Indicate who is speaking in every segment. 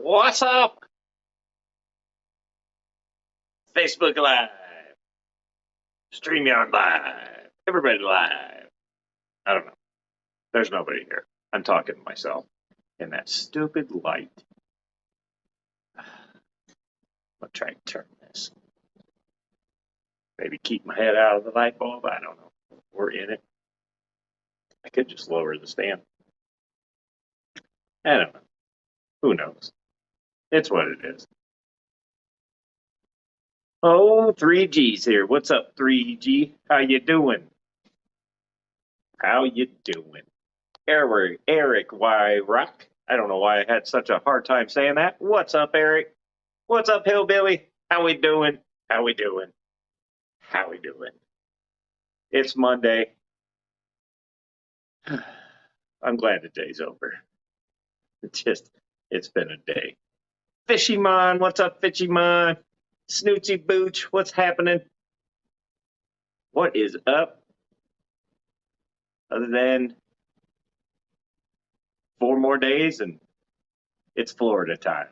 Speaker 1: What's up? Facebook Live, StreamYard Live, everybody live. I don't know. There's nobody here. I'm talking to myself in that stupid light. I'll try to turn this. Maybe keep my head out of the light bulb. I don't know. We're in it. I could just lower the stand. I don't know. Who knows? It's what it is. Oh, 3G's here. What's up, 3G? How you doing? How you doing? Eric Y. Rock. I don't know why I had such a hard time saying that. What's up, Eric? What's up, Hillbilly? How we doing? How we doing? How we doing? It's Monday. I'm glad the day's over. It's been a day. Fishy Mon, what's up, Fishy Mon? Snootsy Booch, what's happening? What is up? Other than 4 more days and it's Florida time.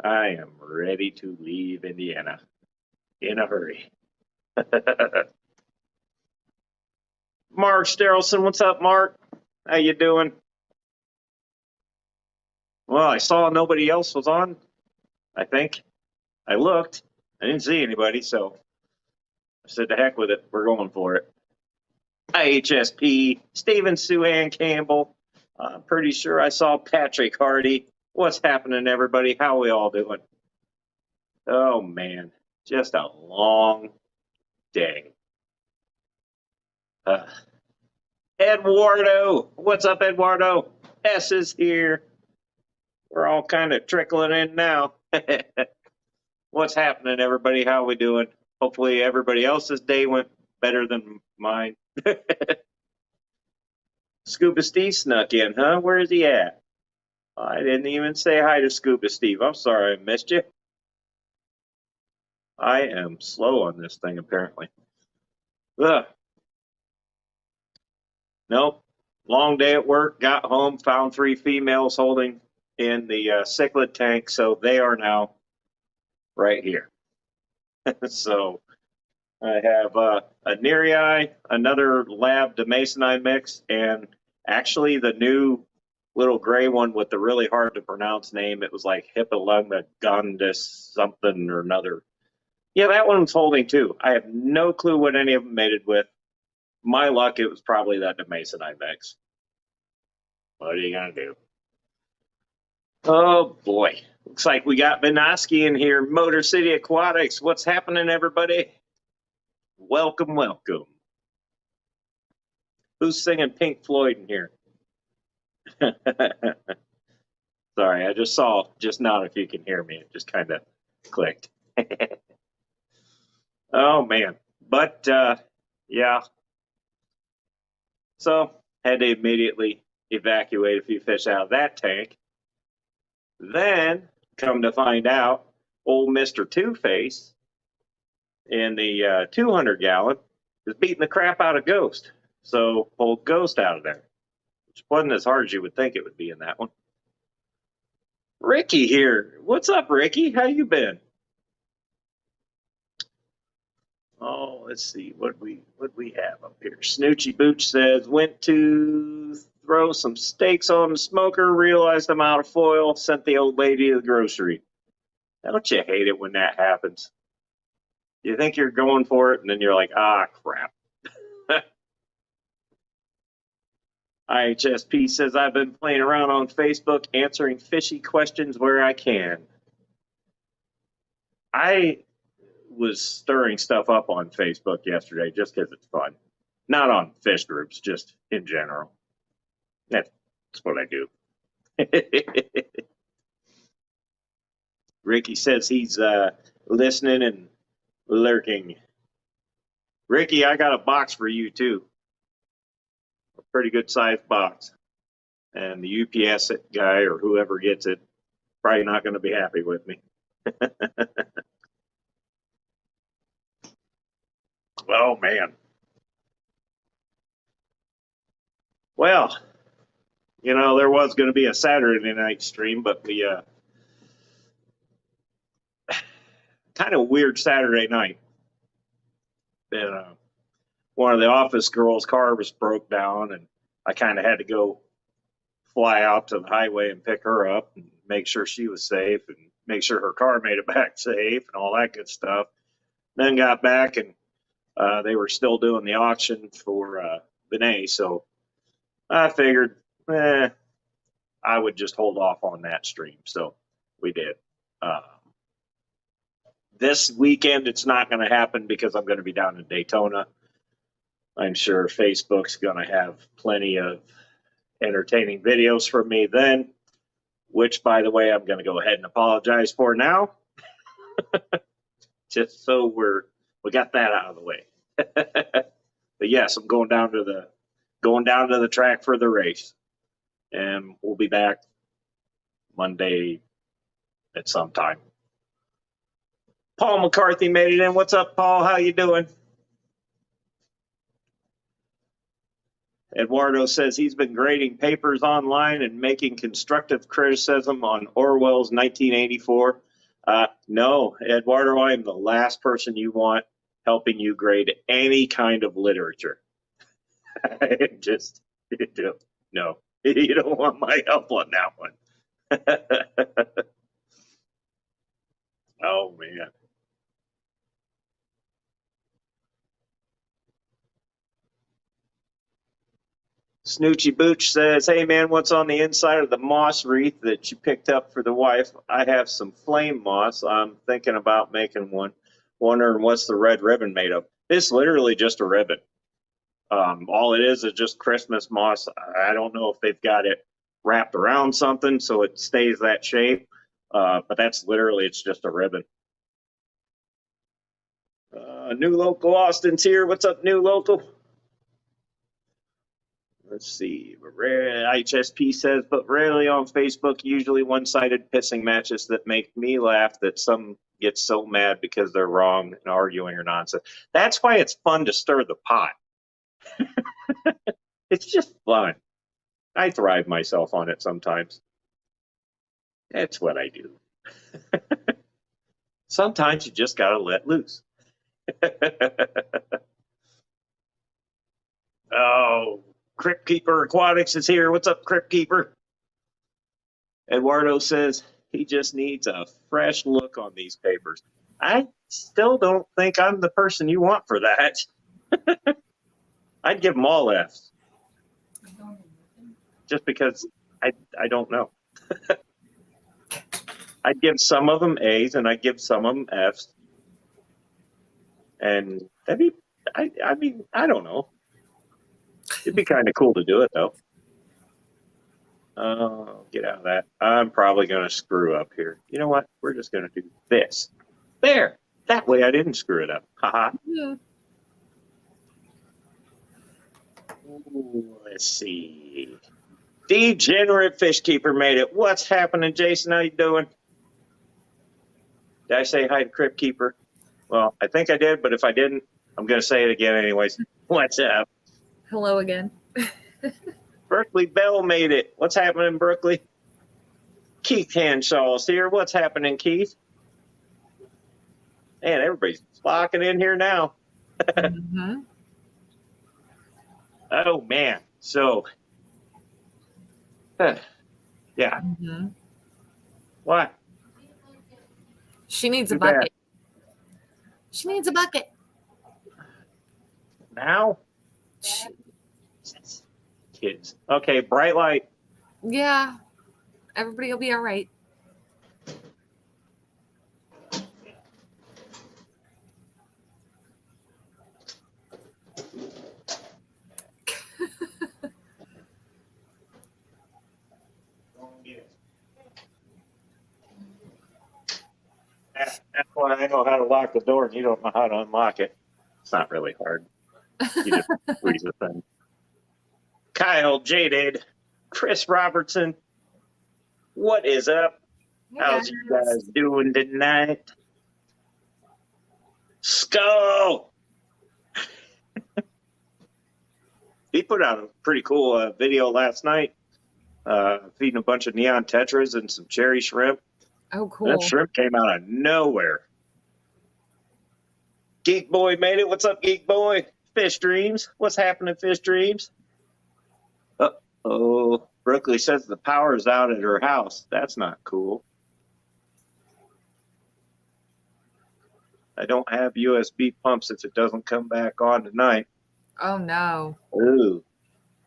Speaker 1: I am ready to leave Indiana in a hurry. Mark Sterlson, what's up, Mark? How you doing? Well, I saw nobody else was on, I think. I looked. I didn't see anybody, so I said, to heck with it. We're going for it. IHSP, Stephen Suhan Campbell. I'm pretty sure I saw Patrick Hardy. What's happening, everybody? How we all doing? Oh, man. Just a long day. Eduardo. What's up, Eduardo? S is here. We're all kind of trickling in now. What's happening, everybody? How we doing? Hopefully everybody else's day went better than mine. Scuba Steve snuck in, huh? Where is he at? I didn't even say hi to Scuba Steve. I'm sorry I missed you. I am slow on this thing, apparently. Ugh. Nope. Long day at work, got home, found 3 females holding in the cichlid tank, so they are now right here. So I have a Nerii, another lab Demasonite mix, and actually the new little gray one with the really hard to pronounce name. It was like Hippolungagondis something or another. Yeah, that one's holding too. I have no clue what any of them mated with. My luck, it was probably that Demasonite mix. What are you gonna do? Oh boy. Looks like we got Benoski in here. Motor City Aquatics. What's happening, everybody? Welcome, welcome. Who's singing Pink Floyd in here? Sorry, I just saw just now if you can hear me. It just kind of clicked. Oh, man. But, yeah. So, had to immediately evacuate a few fish out of that tank. Then, come to find out, old Mr. Two-Face in the 200-gallon is beating the crap out of Ghost. So, pulled Ghost out of there, which wasn't as hard as you would think it would be in that one. Ricky here. What's up, Ricky? How you been? Oh, let's see what we have up here. Snoochie Booch says, went to throw some steaks on the smoker, realized I'm out of foil, sent the old lady to the grocery. Don't you hate it when that happens? You think you're going for it, and then you're like, ah, crap. IHSP says, I've been playing around on Facebook, answering fishy questions where I can. I was stirring stuff up on Facebook yesterday just because it's fun. Not on fish groups, just in general. That's what I do. Ricky says he's listening and lurking. Ricky, I got a box for you too. A pretty good sized box. And the UPS guy or whoever gets it, probably not going to be happy with me. Oh, man. Well, You know, there was going to be a Saturday night stream, but we kind of weird Saturday night. And one of the office girls' car was broke down, and I kind of had to go fly out to the highway and pick her up and make sure she was safe and make sure her car made it back safe and all that good stuff. Then got back, and they were still doing the auction for Benet, so I figured I would just hold off on that stream. So we did. This weekend, it's not going to happen because I'm going to be down in Daytona. I'm sure Facebook's going to have plenty of entertaining videos from me then, which, by the way, I'm going to go ahead and apologize for now, just so we got that out of the way. But yes, I'm going down to the track for the race, and we'll be back Monday at some time. Paul McCarthy made it in. What's up, Paul? How you doing? Eduardo says he's been grading papers online and making constructive criticism on Orwell's 1984. No, Eduardo, I am the last person you want helping you grade any kind of literature. Just, no, you don't want my help on that one. Oh, man. Snoochie Booch says, hey, man, what's on the inside of the moss wreath that you picked up for the wife? I have some flame moss. I'm thinking about making one. Wondering what's the red ribbon made of. It's literally just a ribbon. All it is just Christmas moss. I don't know if they've got it wrapped around something so it stays that shape, but that's literally, it's just a ribbon. New Local Austin's here. What's up, New Local? Let's see. HSP says, but rarely on Facebook, usually one-sided pissing matches that make me laugh that some get so mad because they're wrong and arguing or nonsense. That's why it's fun to stir the pot. It's just fun. I thrive myself on it sometimes. That's what I do. Sometimes you just got to let loose. Oh, Crypt Keeper Aquatics is here. What's up, Crypt Keeper? Eduardo says he just needs a fresh look on these papers. I still don't think I'm the person you want for that. I'd give them all Fs. Just because I don't know. I'd give some of them A's and I'd give some of them F's. And that'd be, I mean, I don't know. It'd be kind of cool to do it, though. Get out of that. I'm probably going to screw up here. You know what? We're just going to do this. There. That way I didn't screw it up. Haha. Yeah. Let's see. Degenerate Fish Keeper made it. What's happening, Jason? How you doing? Did I say hi to Crypt Keeper? Well, I think I did, but if I didn't, I'm going to say it again anyways. What's up?
Speaker 2: Hello again.
Speaker 1: Berkeley Bell made it. What's happening, Berkeley? Keith Hanshaw's here. What's happening, Keith? Man, everybody's flocking in here now. Mm-hmm. Oh, man. So, yeah. Mm-hmm. What?
Speaker 2: She needs a bucket. She needs a bucket.
Speaker 1: Now? Kids. Okay, bright light.
Speaker 2: Yeah. Everybody will be all right.
Speaker 1: That's why I know how to lock the door and you don't know how to unlock it. It's not really hard. You just squeeze the thing. Kyle Jaded, Chris Robertson, what is up? How's you guys doing tonight? Skull! He put out a pretty cool video last night. feeding a bunch of neon tetras and some cherry shrimp.
Speaker 2: Oh, cool.
Speaker 1: That shrimp came out of nowhere. Geek Boy made it. What's up, Geek Boy? Fish Dreams. What's happening, Fish Dreams? Uh-oh. Brooklyn says the power's out at her house. That's not cool. I don't have USB pumps if it doesn't come back on tonight.
Speaker 2: Oh, no.
Speaker 1: Ooh,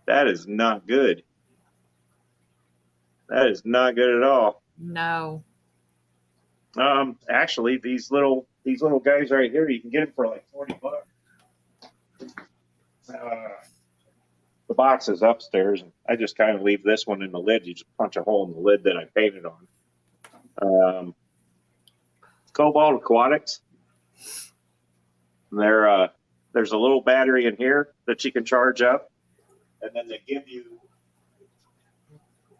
Speaker 1: that is not good. That is not good at all.
Speaker 2: No.
Speaker 1: Actually, these little guys right here, you can get them for like $40. The box is upstairs, and I just kind of leave this one in the lid. You just punch a hole in the lid that I painted on. Cobalt Aquatics. There's a little battery in here that you can charge up, and then they give you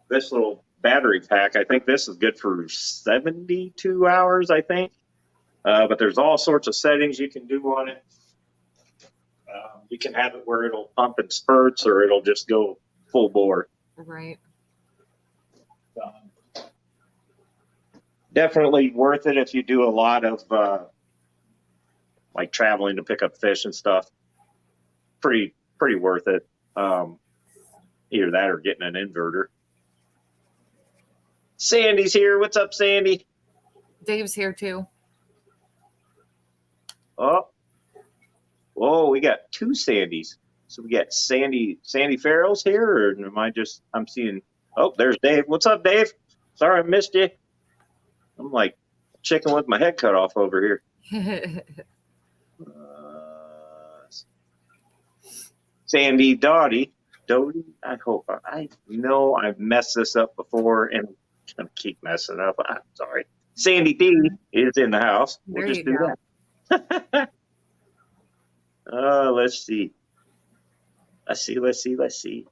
Speaker 1: this little battery pack. I think this is good for 72 hours, I think. But there's all sorts of settings you can do on it. You can have it where it'll pump in spurts, or it'll just go full bore.
Speaker 2: Right.
Speaker 1: Definitely worth it if you do a lot of like traveling to pick up fish and stuff. Pretty worth it. Either that or getting an inverter. Sandy's here. What's up, Sandy?
Speaker 2: Dave's here too.
Speaker 1: Oh, whoa, we got two Sandys. So we got Sandy Farrell's here, or am I'm seeing, oh, there's Dave. What's up, Dave? Sorry I missed you. I'm like chicken with my head cut off over here. Sandy Doty, I hope, I know I've messed this up before, and I'm just going to keep messing up. I'm sorry. Sandy D is in the house. We'll just do that. Let's see. Let's see.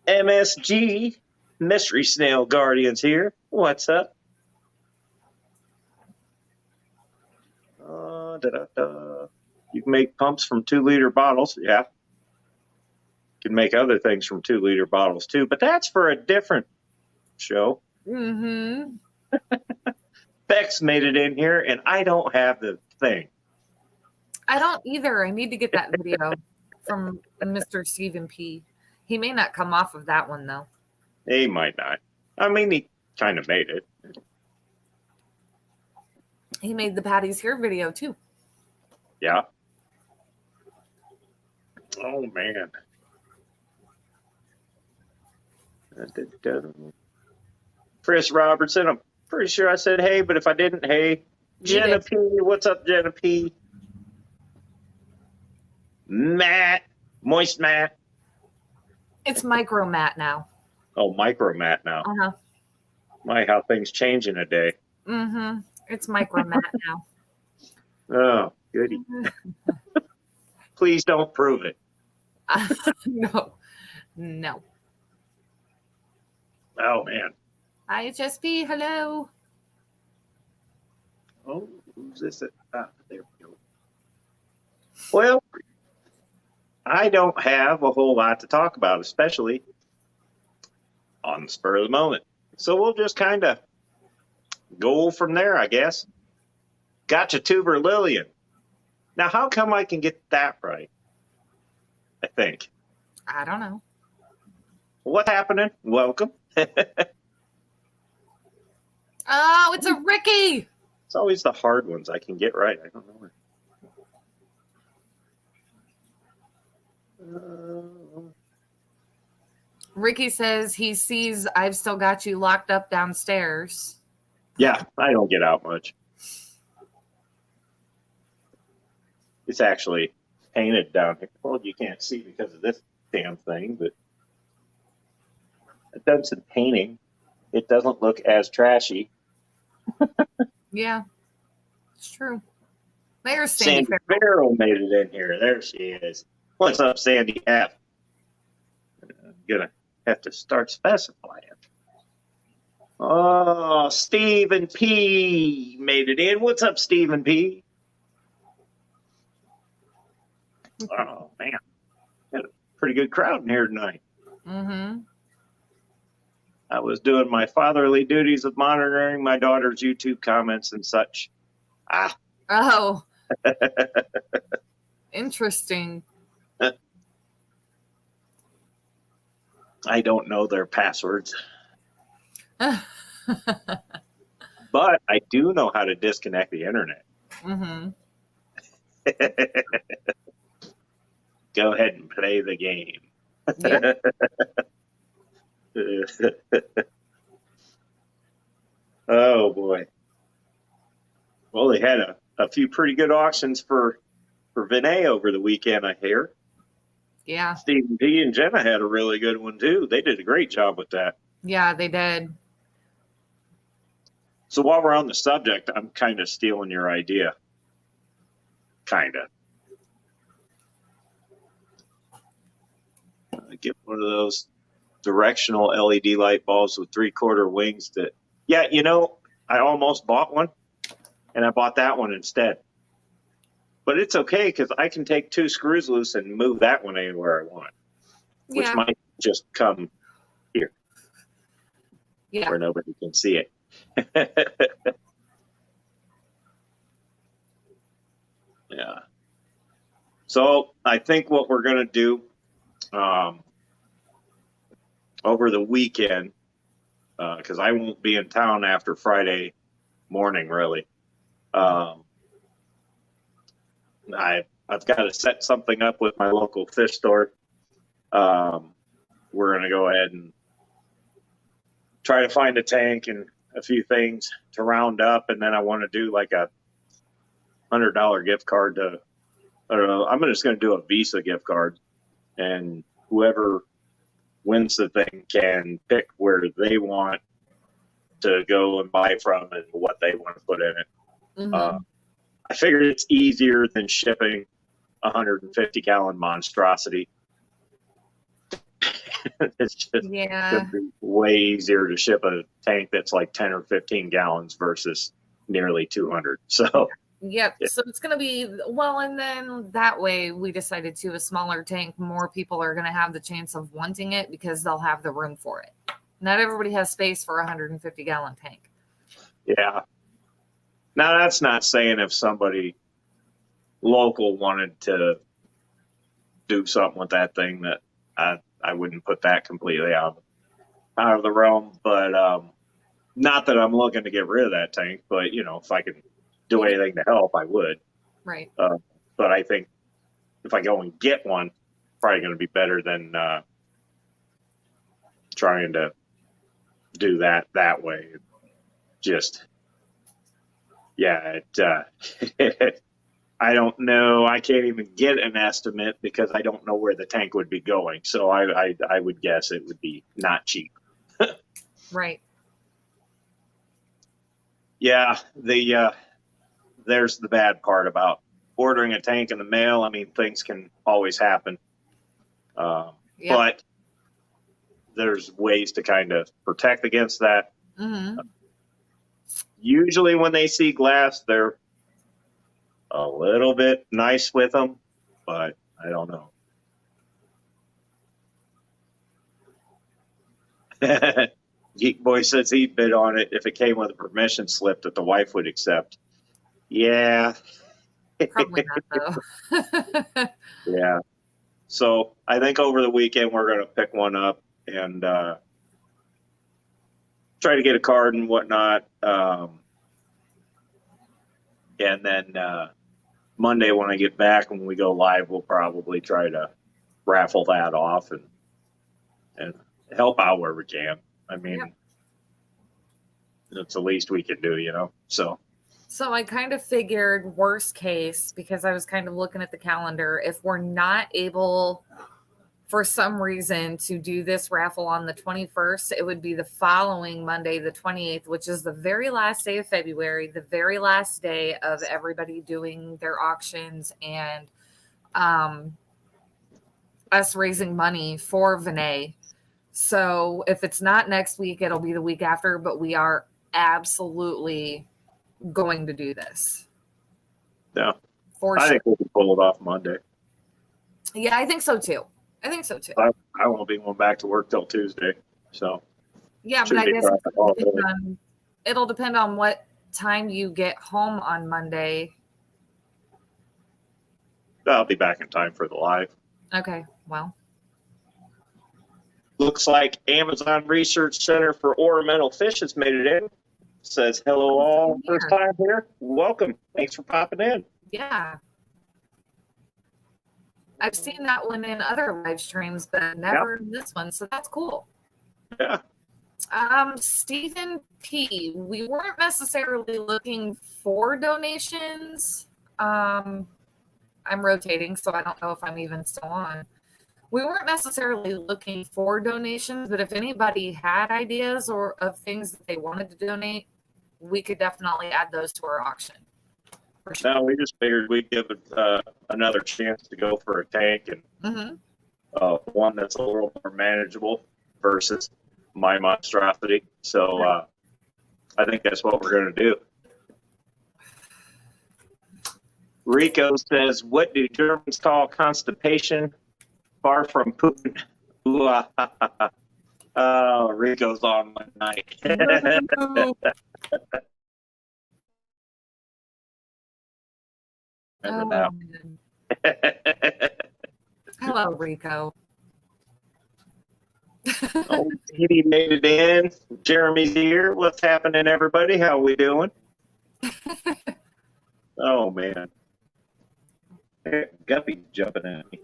Speaker 1: MSG, Mystery Snail Guardians here. What's up? You can make pumps from 2-liter bottles. Yeah. You can make other things from 2-liter bottles too, but that's for a different show.
Speaker 2: Mm-hmm.
Speaker 1: Bex made it in here, and I don't have the thing.
Speaker 2: I don't either. I need to get that video from Mr. Stephen P. He may not come off of that one, though.
Speaker 1: He might not. I mean, he kind of made it.
Speaker 2: He made the Patty's Here video, too.
Speaker 1: Yeah. Oh, man. Chris Robertson, I'm pretty sure I said hey, but if I didn't, hey. Jenna P. What's up, Jenna P.? Matt. Moist Matt.
Speaker 2: It's Micro Matt now.
Speaker 1: Oh, Micro Matt now.
Speaker 2: Uh-huh.
Speaker 1: My, how things change in a day.
Speaker 2: Mm-hmm. It's Micro Matt now.
Speaker 1: Oh, goody. Please don't prove it.
Speaker 2: No.
Speaker 1: Oh, man.
Speaker 2: IHSP, hello.
Speaker 1: Oh, who's this? There we go. Well, I don't have a whole lot to talk about, especially on the spur of the moment. So we'll just kind of go from there, I guess. Gotcha Tuber Lillian. Now, how come I can get that right? I think.
Speaker 2: I don't know.
Speaker 1: What's happening? Welcome.
Speaker 2: Oh, it's a Ricky.
Speaker 1: It's always the hard ones I can get right. I don't know.
Speaker 2: Ricky says he sees I've still got you locked up downstairs.
Speaker 1: Yeah, I don't get out much. It's actually painted down here. Well, you can't see because of this damn thing, but I've done some painting. It doesn't look as trashy.
Speaker 2: Yeah, it's true. There's Sandy
Speaker 1: Farrell made it in here. There she is. What's up, Sandy F? I'm gonna have to start specifying. Oh, Stephen P made it in. What's up, Stephen P? Oh man, got a pretty good crowd in here tonight.
Speaker 2: Mm-hmm.
Speaker 1: I was doing my fatherly duties of monitoring my daughter's YouTube comments and such.
Speaker 2: Oh, interesting.
Speaker 1: I don't know their passwords,
Speaker 2: Mm-hmm.
Speaker 1: but I do know how to disconnect the internet. Go ahead and play the game.
Speaker 2: Yeah.
Speaker 1: Oh boy. Well, they had a few pretty good auctions for Vinay over the weekend, I hear.
Speaker 2: Yeah.
Speaker 1: Stephen P. and Jenna had a really good one too. They did a great job with that.
Speaker 2: Yeah, they did.
Speaker 1: So while we're on the subject, I'm kind of stealing your idea. Kind of. Get one of those directional LED light bulbs with 3/4 wings that, yeah, you know, I almost bought one and I bought that one instead. But it's okay because I can take 2 screws loose and move that one anywhere I want, which
Speaker 2: Yeah.
Speaker 1: might just come here
Speaker 2: Yeah.
Speaker 1: where nobody can see it. Yeah. So I think what we're going to do over the weekend, because I won't be in town after Friday morning, really. I've got to set something up with my local fish store. We're going to go ahead and try to find a tank and a few things to round up, and then I want to do like a $100 gift card to, I don't know, I'm just going to do a Visa gift card, and whoever wins the thing can pick where they want to go and buy from and what they want to put in it. I figured it's easier than shipping a 150-gallon monstrosity. It's just
Speaker 2: Yeah.
Speaker 1: way easier to ship a tank that's like 10 or 15 gallons versus nearly 200. So
Speaker 2: Yep.
Speaker 1: Yeah.
Speaker 2: So it's going to be, well, and then that way we decided to a smaller tank. More people are going to have the chance of wanting it because they'll have the room for it. Not everybody has space for a 150-gallon tank.
Speaker 1: yeah. Now that's not saying if somebody local wanted to do something with that thing that I wouldn't put that completely out of the realm. But not that I'm looking to get rid of that tank, but you know, if I could do anything to help, I would.
Speaker 2: Right.
Speaker 1: But I think if I go and get one, probably going to be better than trying to do that way. Just, yeah, I don't know. I can't even get an estimate because I don't know where the tank would be going. So I would guess it would be not cheap.
Speaker 2: Right.
Speaker 1: Yeah, there's the bad part about ordering a tank in the mail. I mean, things can always happen. But there's ways to kind of protect against that. Usually when they see glass, they're a little bit nice with them, but I don't know. Geek Boy says he'd bid on it if it came with a permission slip that the wife would accept. Yeah.
Speaker 2: Probably not, though.
Speaker 1: Yeah. So I think over the weekend we're going to pick one up and try to get a card and whatnot. And then Monday when I get back, when we go live, we'll probably try to raffle that off and help out where we can. I mean, it's the least we can do, you know? So
Speaker 2: I kind of figured worst case, because I was kind of looking at the calendar, if we're not able for some reason to do this raffle on the 21st, it would be the following Monday, the 28th, which is the very last day of February, the very last day of everybody doing their auctions and us raising money for Vinay. So if it's not next week, it'll be the week after, but we are absolutely going to do this.
Speaker 1: Yeah.
Speaker 2: For
Speaker 1: I
Speaker 2: sure.
Speaker 1: think we can pull it off Monday.
Speaker 2: Yeah, I think so too. I
Speaker 1: won't be going back to work till Tuesday. So
Speaker 2: Yeah, but
Speaker 1: Should
Speaker 2: I
Speaker 1: be
Speaker 2: guess
Speaker 1: driving all day.
Speaker 2: it'll depend on what time you get home on Monday.
Speaker 1: I'll be back in time for the live.
Speaker 2: Okay, well.
Speaker 1: Looks like Amazon Research Center for Ornamental Fish has made it in. Says hello all, first time here. Welcome. Thanks for popping in.
Speaker 2: Yeah. I've seen that one in other live streams, but never in this one, so that's cool.
Speaker 1: Yeah.
Speaker 2: Stephen P. We weren't necessarily looking for donations. I'm rotating, so I don't know if I'm even still on. We weren't necessarily looking for donations, but if anybody had ideas or of things that they wanted to donate, we could definitely add those to our auction.
Speaker 1: Sure. No, we just figured we'd give it another chance to go for a tank and one that's a little more manageable versus my monstrosity. So I think that's what we're going to do. Rico says, what do Germans call constipation? Far from pooping. Oh, Rico's on one night.
Speaker 2: Hello, Rico.
Speaker 1: Oh, he made it in. Jeremy's here. What's happening, everybody? How we doing? Oh, man. Guppy's jumping at me.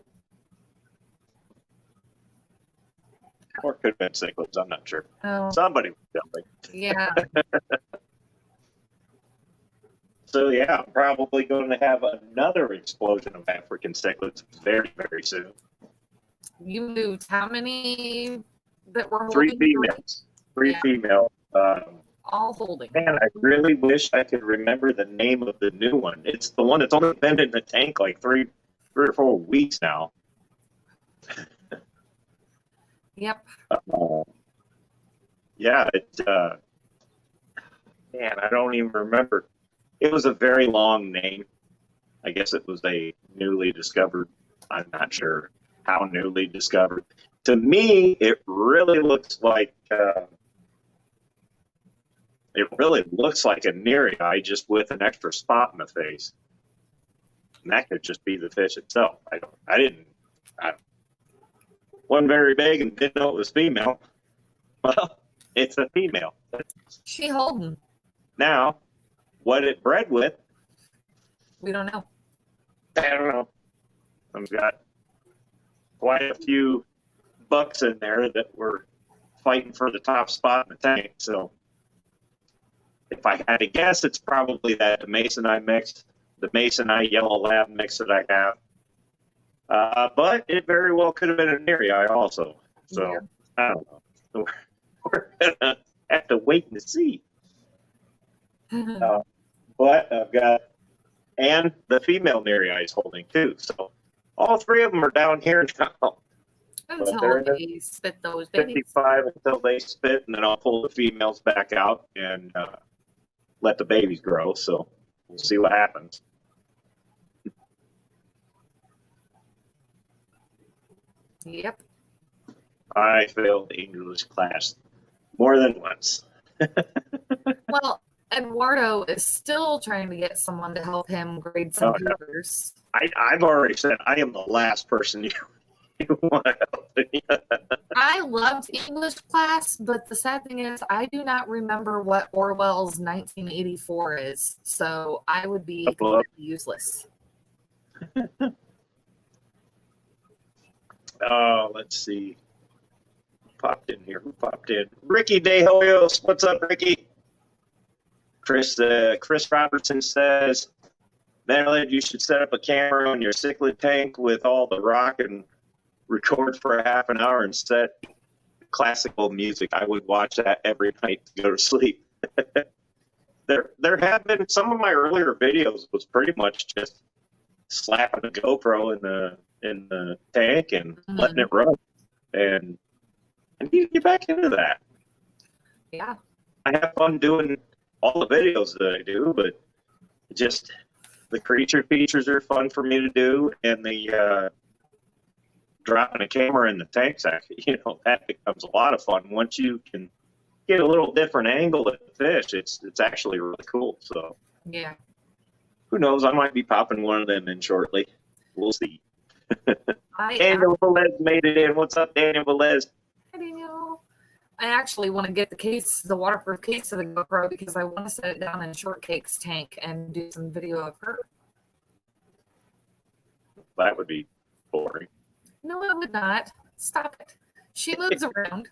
Speaker 1: Or could have been Cichlids, I'm not sure.
Speaker 2: Oh.
Speaker 1: Somebody was jumping.
Speaker 2: Yeah.
Speaker 1: So, yeah, I'm probably going to have another explosion of African cichlids very, very soon.
Speaker 2: You moved how many that were
Speaker 1: Three
Speaker 2: holding?
Speaker 1: females. Three female.
Speaker 2: All holding.
Speaker 1: Man, I really wish I could remember the name of the new one. It's the one that's only been in the tank like three or 4 weeks now.
Speaker 2: Yep.
Speaker 1: Yeah, man, I don't even remember. It was a very long name. I guess it was a newly discovered. I'm not sure how newly discovered. To me, it really looks like a near eye just with an extra spot in the face. And that could just be the fish itself. I wasn't very big and didn't know it was female. Well, it's a female.
Speaker 2: She holding.
Speaker 1: Now, what it bred with,
Speaker 2: we don't know.
Speaker 1: I don't know. I've got quite a few bucks in there that were fighting for the top spot in the tank. So if I had to guess, it's probably that the Masonite mix, the Masonite yellow lab mix that I have. But it very well could have been an eye also. So yeah. I don't know. We're gonna have to wait and see. But I've got, and the female eye is holding too. So all three of them are down here now.
Speaker 2: Until they spit those babies.
Speaker 1: 55 until they spit, and then I'll pull the females back out and let the babies grow. So we'll see what happens.
Speaker 2: Yep.
Speaker 1: I failed English class more than once.
Speaker 2: Well, Eduardo is still trying to get someone to help him grade some papers.
Speaker 1: I've already said I am the last person you want to help.
Speaker 2: I loved English class, but the sad thing is I do not remember what Orwell's 1984 is, so I would be completely useless.
Speaker 1: Oh, let's see. Popped in here. Who popped in? Ricky De Hoyos. What's up, Ricky? Chris Robertson says, Metalhead, you should set up a camera on your cichlid tank with all the rock and record for a half an hour and set classical music. I would watch that every night to go to sleep. There have been some of my earlier videos was pretty much just slapping a GoPro in the tank and letting it run. And I need to get back into that.
Speaker 2: Yeah. I
Speaker 1: have fun doing all the videos that I do, but just the creature features are fun for me to do, and the dropping a camera in the tanks, that becomes a lot of fun once you can get a little different angle at the fish, it's actually really cool. So
Speaker 2: Yeah.
Speaker 1: who knows? I might be popping one of them in shortly. We'll see.
Speaker 2: I
Speaker 1: Daniel Velez made it in. What's up, Daniel Velez?
Speaker 2: Daniel. I actually want to get the waterproof case of the GoPro because I want to set it down in Shortcake's tank and do some video of her.
Speaker 1: That would be boring.
Speaker 2: No, it would not. Stop it. She moves around,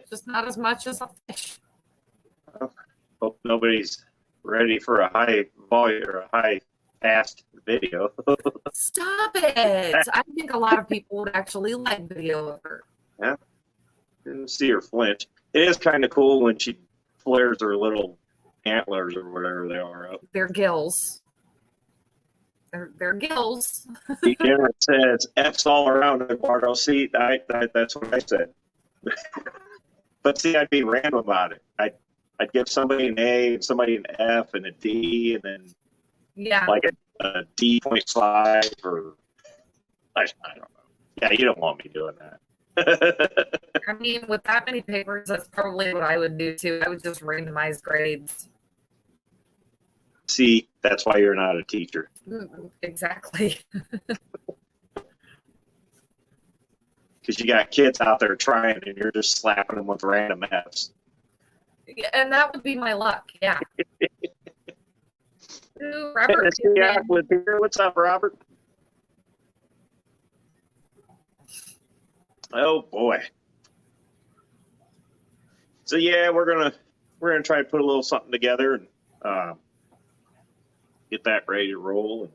Speaker 2: just not as much as a fish.
Speaker 1: Hope nobody's ready for a high volume or a high fast video.
Speaker 2: Stop it. I think a lot of people would actually like video of her.
Speaker 1: Yeah. Didn't see her flinch. It is kind of cool when she flares her little antlers or whatever they are up.
Speaker 2: They're gills. They're gills.
Speaker 1: Cameron says F's all around, Eduardo. See, that's what I said. But see, I'd be random about it. I'd give somebody an A and somebody an F and a D and then like a D.5 or I don't know. Yeah, you don't want me doing that.
Speaker 2: I mean, with that many papers, that's probably what I would do too. I would just randomize grades.
Speaker 1: See, that's why you're not a teacher.
Speaker 2: Exactly.
Speaker 1: Because you got kids out there trying and you're just slapping them with random Fs.
Speaker 2: Yeah, and that would be my luck, yeah. Ooh, Robert.
Speaker 1: What's up, Robert? Oh boy. So yeah, we're gonna try to put a little something together and get that ready to roll, and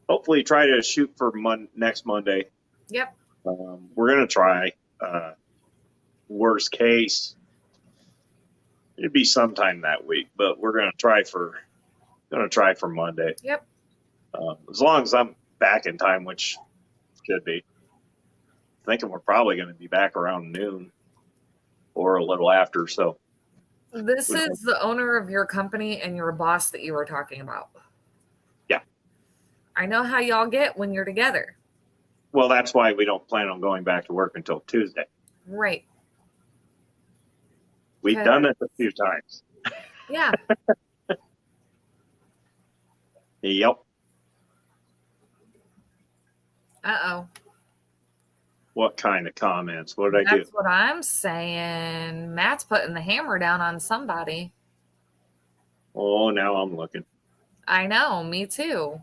Speaker 1: hopefully try to shoot for next Monday.
Speaker 2: Yep.
Speaker 1: We're gonna try. Worst case, it'd be sometime that week, but we're gonna try for Monday.
Speaker 2: Yep.
Speaker 1: As long as I'm back in time, which should be. Thinking we're probably going to be back around noon or a little after. So
Speaker 2: this is the owner of your company and your boss that you were talking about.
Speaker 1: Yeah.
Speaker 2: I know how y'all get when you're together.
Speaker 1: Well, that's why we don't plan on going back to work until Tuesday.
Speaker 2: Right.
Speaker 1: We've done it a few times.
Speaker 2: Yeah.
Speaker 1: Yep.
Speaker 2: Uh-oh.
Speaker 1: What kind of comments? What did I do?
Speaker 2: That's what I'm saying. Matt's putting the hammer down on somebody.
Speaker 1: Oh, now I'm looking.
Speaker 2: I know, me too.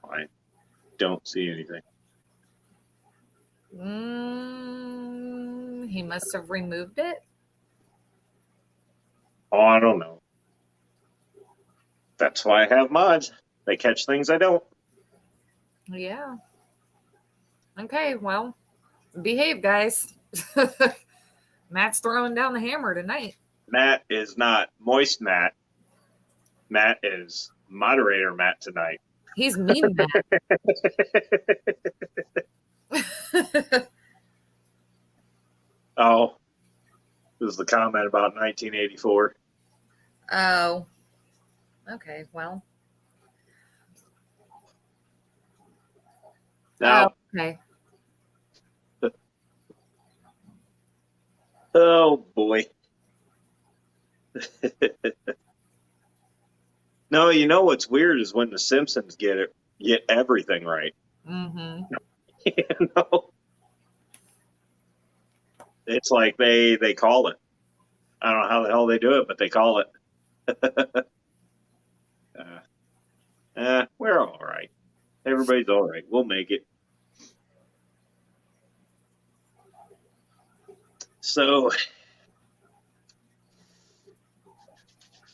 Speaker 1: I don't see anything.
Speaker 2: He must have removed it.
Speaker 1: Oh, I don't know. That's why I have mods. They catch things I don't.
Speaker 2: Yeah. Okay, well, behave, guys. Matt's throwing down the hammer tonight. Matt
Speaker 1: is not Moist Matt. Matt is Moderator Matt tonight.
Speaker 2: He's mean Matt.
Speaker 1: Oh, this is the comment about 1984.
Speaker 2: Oh. Okay, well.
Speaker 1: Now,
Speaker 2: okay.
Speaker 1: Oh boy. No, you know what's weird is when the Simpsons get everything right.
Speaker 2: Mm-hmm.
Speaker 1: You know? It's like they call it. I don't know how the hell they do it, but they call it. We're all right. Everybody's all right. We'll make it. So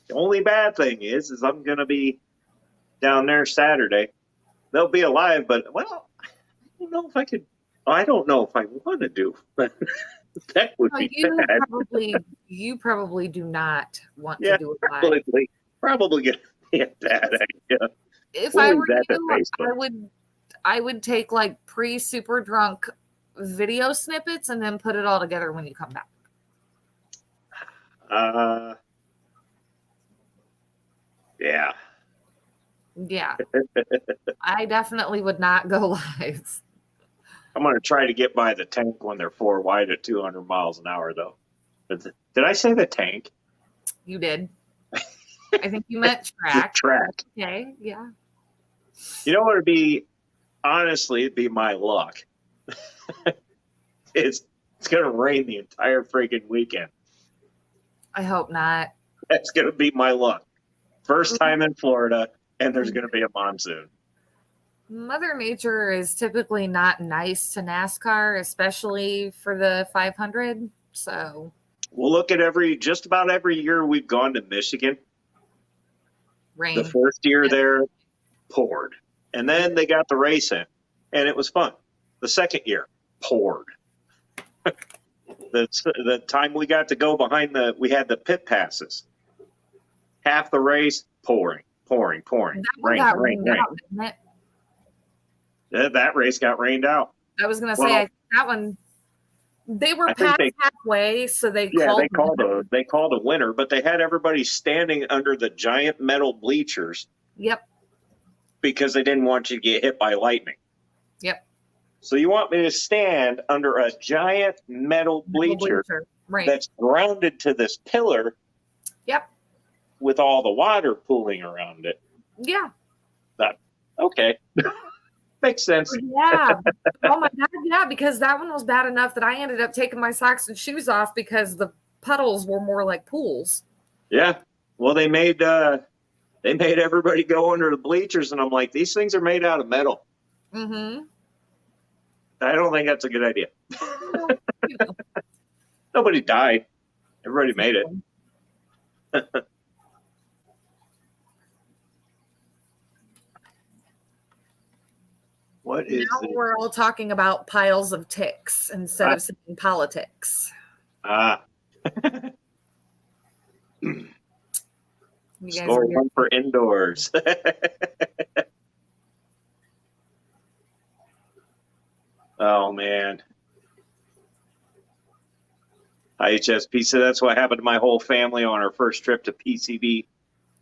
Speaker 1: the only bad thing is I'm going to be down there Saturday. They'll be alive, but well, I don't know if I could. I don't know if I want to do. But that would be bad.
Speaker 2: You probably do not want to do it live.
Speaker 1: Probably going to be a bad idea.
Speaker 2: If I were you, I would take like pre-super drunk video snippets and then put it all together when you come back.
Speaker 1: Yeah.
Speaker 2: Yeah. I definitely would not go live.
Speaker 1: I'm going to try to get by the tank when they're 4 wide at 200 miles an hour, though. Did I say the tank?
Speaker 2: You did. I think you meant track.
Speaker 1: Track.
Speaker 2: Okay, yeah.
Speaker 1: You know what it'd be? Honestly, it'd be my luck. It's going to rain the entire freaking weekend.
Speaker 2: I hope not.
Speaker 1: That's going to be my luck. First time in Florida, and there's going to be a monsoon.
Speaker 2: Mother Nature is typically not nice to NASCAR, especially for the 500. So
Speaker 1: We'll look at just about every year we've gone to Michigan.
Speaker 2: rain.
Speaker 1: The first year there poured, and then they got the race in, and it was fun. The second year poured. The time we got to go behind we had the pit passes. Half the race pouring.
Speaker 2: That one got rained out, didn't it?
Speaker 1: That race got rained out.
Speaker 2: I was gonna say I think that one. They were past halfway, so they called
Speaker 1: a winner, but they had everybody standing under the giant metal bleachers.
Speaker 2: Yep.
Speaker 1: Because they didn't want you to get hit by lightning.
Speaker 2: Yep.
Speaker 1: So you want me to stand under a giant metal bleacher
Speaker 2: right.
Speaker 1: that's grounded to this pillar.
Speaker 2: Yep.
Speaker 1: With all the water pooling around it.
Speaker 2: Yeah.
Speaker 1: Okay. Makes sense.
Speaker 2: Yeah. Oh my God. Yeah, because that one was bad enough that I ended up taking my socks and shoes off because the puddles were more like pools.
Speaker 1: Yeah. Well, they made everybody go under the bleachers, and I'm like, these things are made out of metal.
Speaker 2: Mm-hmm.
Speaker 1: I don't think that's a good idea. Nobody died. Everybody made it. What is
Speaker 2: now we're all talking about piles of ticks instead of saying politics.
Speaker 1: Score one for indoors. Oh man. IHSP, so that's what happened to my whole family on our first trip to PCB.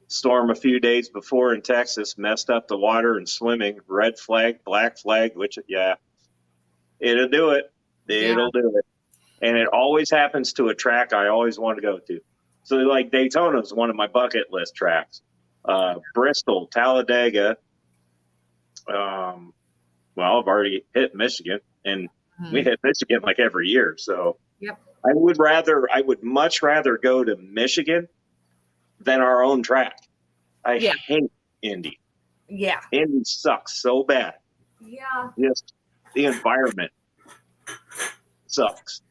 Speaker 1: Storm a few days before in Texas, messed up the water and swimming. Red flag, black flag, it'll do it. It'll do it. And it always happens to a track I always want to go to. So like Daytona is one of my bucket list tracks. Bristol, Talladega. I've already hit Michigan, and we hit Michigan like every year. So
Speaker 2: yep.
Speaker 1: I would much rather go to Michigan than our own track. I hate Indy.
Speaker 2: Yeah.
Speaker 1: Indy sucks so bad.
Speaker 2: Yeah.
Speaker 1: Just the environment sucks.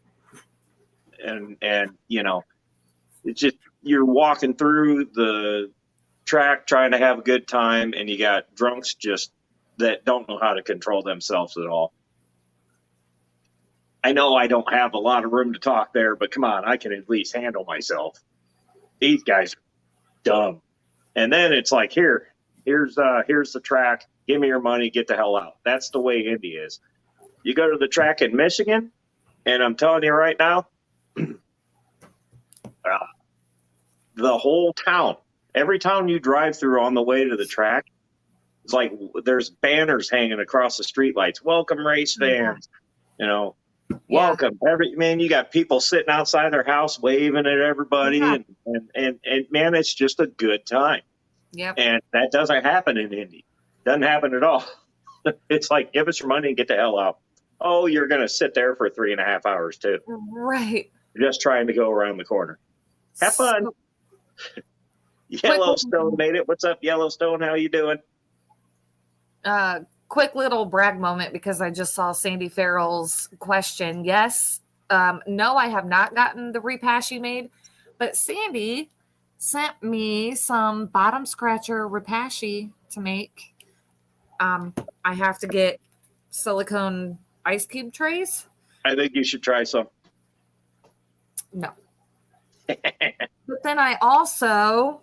Speaker 1: And it's just, you're walking through the track trying to have a good time, and you got drunks just that don't know how to control themselves at all. I know I don't have a lot of room to talk there, but come on, I can at least handle myself. These guys are dumb. And then it's like, here's the track. Give me your money. Get the hell out. That's the way Indy is. You go to the track in Michigan, and I'm telling you right now, the whole town, every town you drive through on the way to the track, it's like there's banners hanging across the streetlights. Welcome, race fans. Welcome. You got people sitting outside their house waving at everybody, and man, it's just a good time.
Speaker 2: Yep.
Speaker 1: And that doesn't happen in Indy. Doesn't happen at all. It's like, give us your money and get the hell out. Oh, you're going to sit there for 3.5 hours too.
Speaker 2: Right.
Speaker 1: You're just trying to go around the corner. Have fun. Yellowstone made it. What's up, Yellowstone? How you doing?
Speaker 2: Quick little brag moment, because I just saw Sandy Farrell's question. Yes. No, I have not gotten the repass you made, but Sandy sent me some bottom scratcher repashy to make. I have to get silicone ice cube trays.
Speaker 1: I think you should try some.
Speaker 2: No. But then I also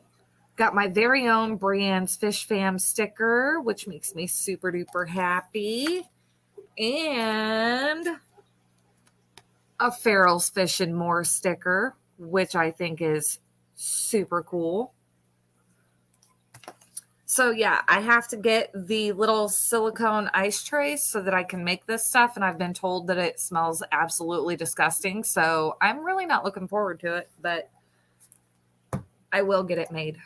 Speaker 2: got my very own Brienne's Fish Fam sticker, which makes me super duper happy. And a Farrell's Fish and More sticker, which I think is super cool. So yeah, I have to get the little silicone ice trays so that I can make this stuff. And I've been told that it smells absolutely disgusting. So I'm really not looking forward to it, but I will get it made.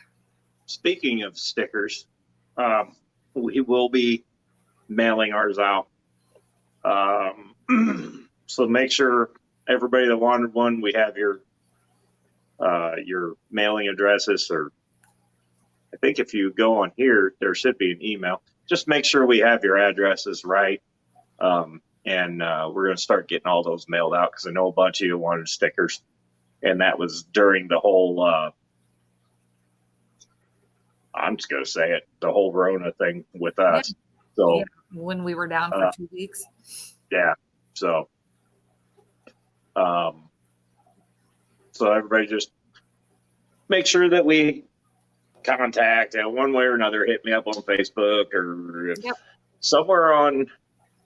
Speaker 1: Speaking of stickers, we will be mailing ours out. So make sure everybody that wanted one, we have your mailing addresses, or I think if you go on here, there should be an email. Just make sure we have your addresses right. And we're going to start getting all those mailed out, because I know a bunch of you wanted stickers, and that was during the whole, I'm just going to say it, the whole Rona thing with us.
Speaker 2: Yeah.
Speaker 1: So
Speaker 2: Yeah, when we were down for 2 weeks.
Speaker 1: Yeah. So everybody just make sure that we contact one way or another. Hit me up on Facebook, or if somewhere on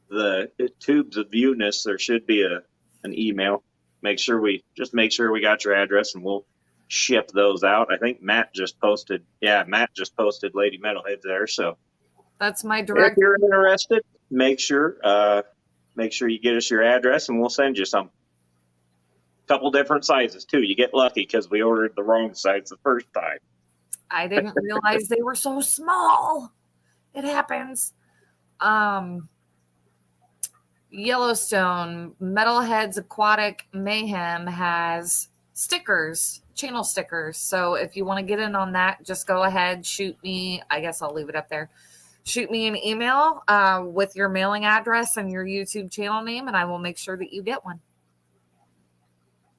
Speaker 1: the tubes of Eunice, there should be an email. Make sure we got your address, and we'll ship those out. I think Matt just posted Lady Metalheads there. So
Speaker 2: that's my direct.
Speaker 1: If you're interested, make sure you get us your address, and we'll send you some. Couple different sizes too. You get lucky because we ordered the wrong size the first time.
Speaker 2: I didn't realize they were so small. It happens. Yellowstone, Metalheads Aquatic Mayhem has stickers, channel stickers. So if you want to get in on that, just go ahead, shoot me. I guess I'll leave it up there. Shoot me an email with your mailing address and your YouTube channel name, and I will make sure that you get one.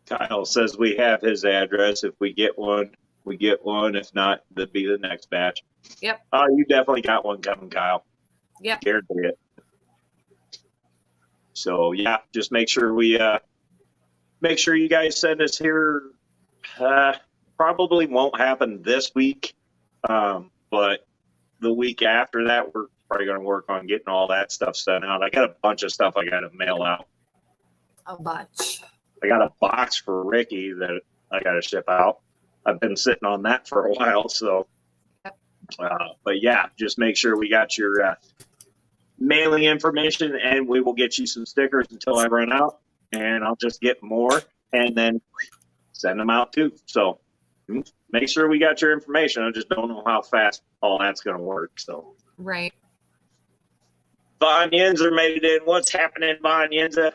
Speaker 1: Kyle says we have his address. If we get one, we get one. If not, that'd be the next batch.
Speaker 2: Yep.
Speaker 1: You definitely got one coming, Kyle.
Speaker 2: Yep.
Speaker 1: Guarantee it. So yeah, just make sure you guys send us here. Probably won't happen this week, but the week after that, we're probably going to work on getting all that stuff sent out. I got a bunch of stuff I got to mail out.
Speaker 2: A bunch.
Speaker 1: I got a box for Ricky that I got to ship out. I've been sitting on that for a while. So, but yeah, just make sure we got your mailing information, and we will get you some stickers until I run out, and I'll just get more and then send them out too. So make sure we got your information. I just don't know how fast all that's going to work. So
Speaker 2: right.
Speaker 1: Von Yenza made it in. What's happening, Von Yenza?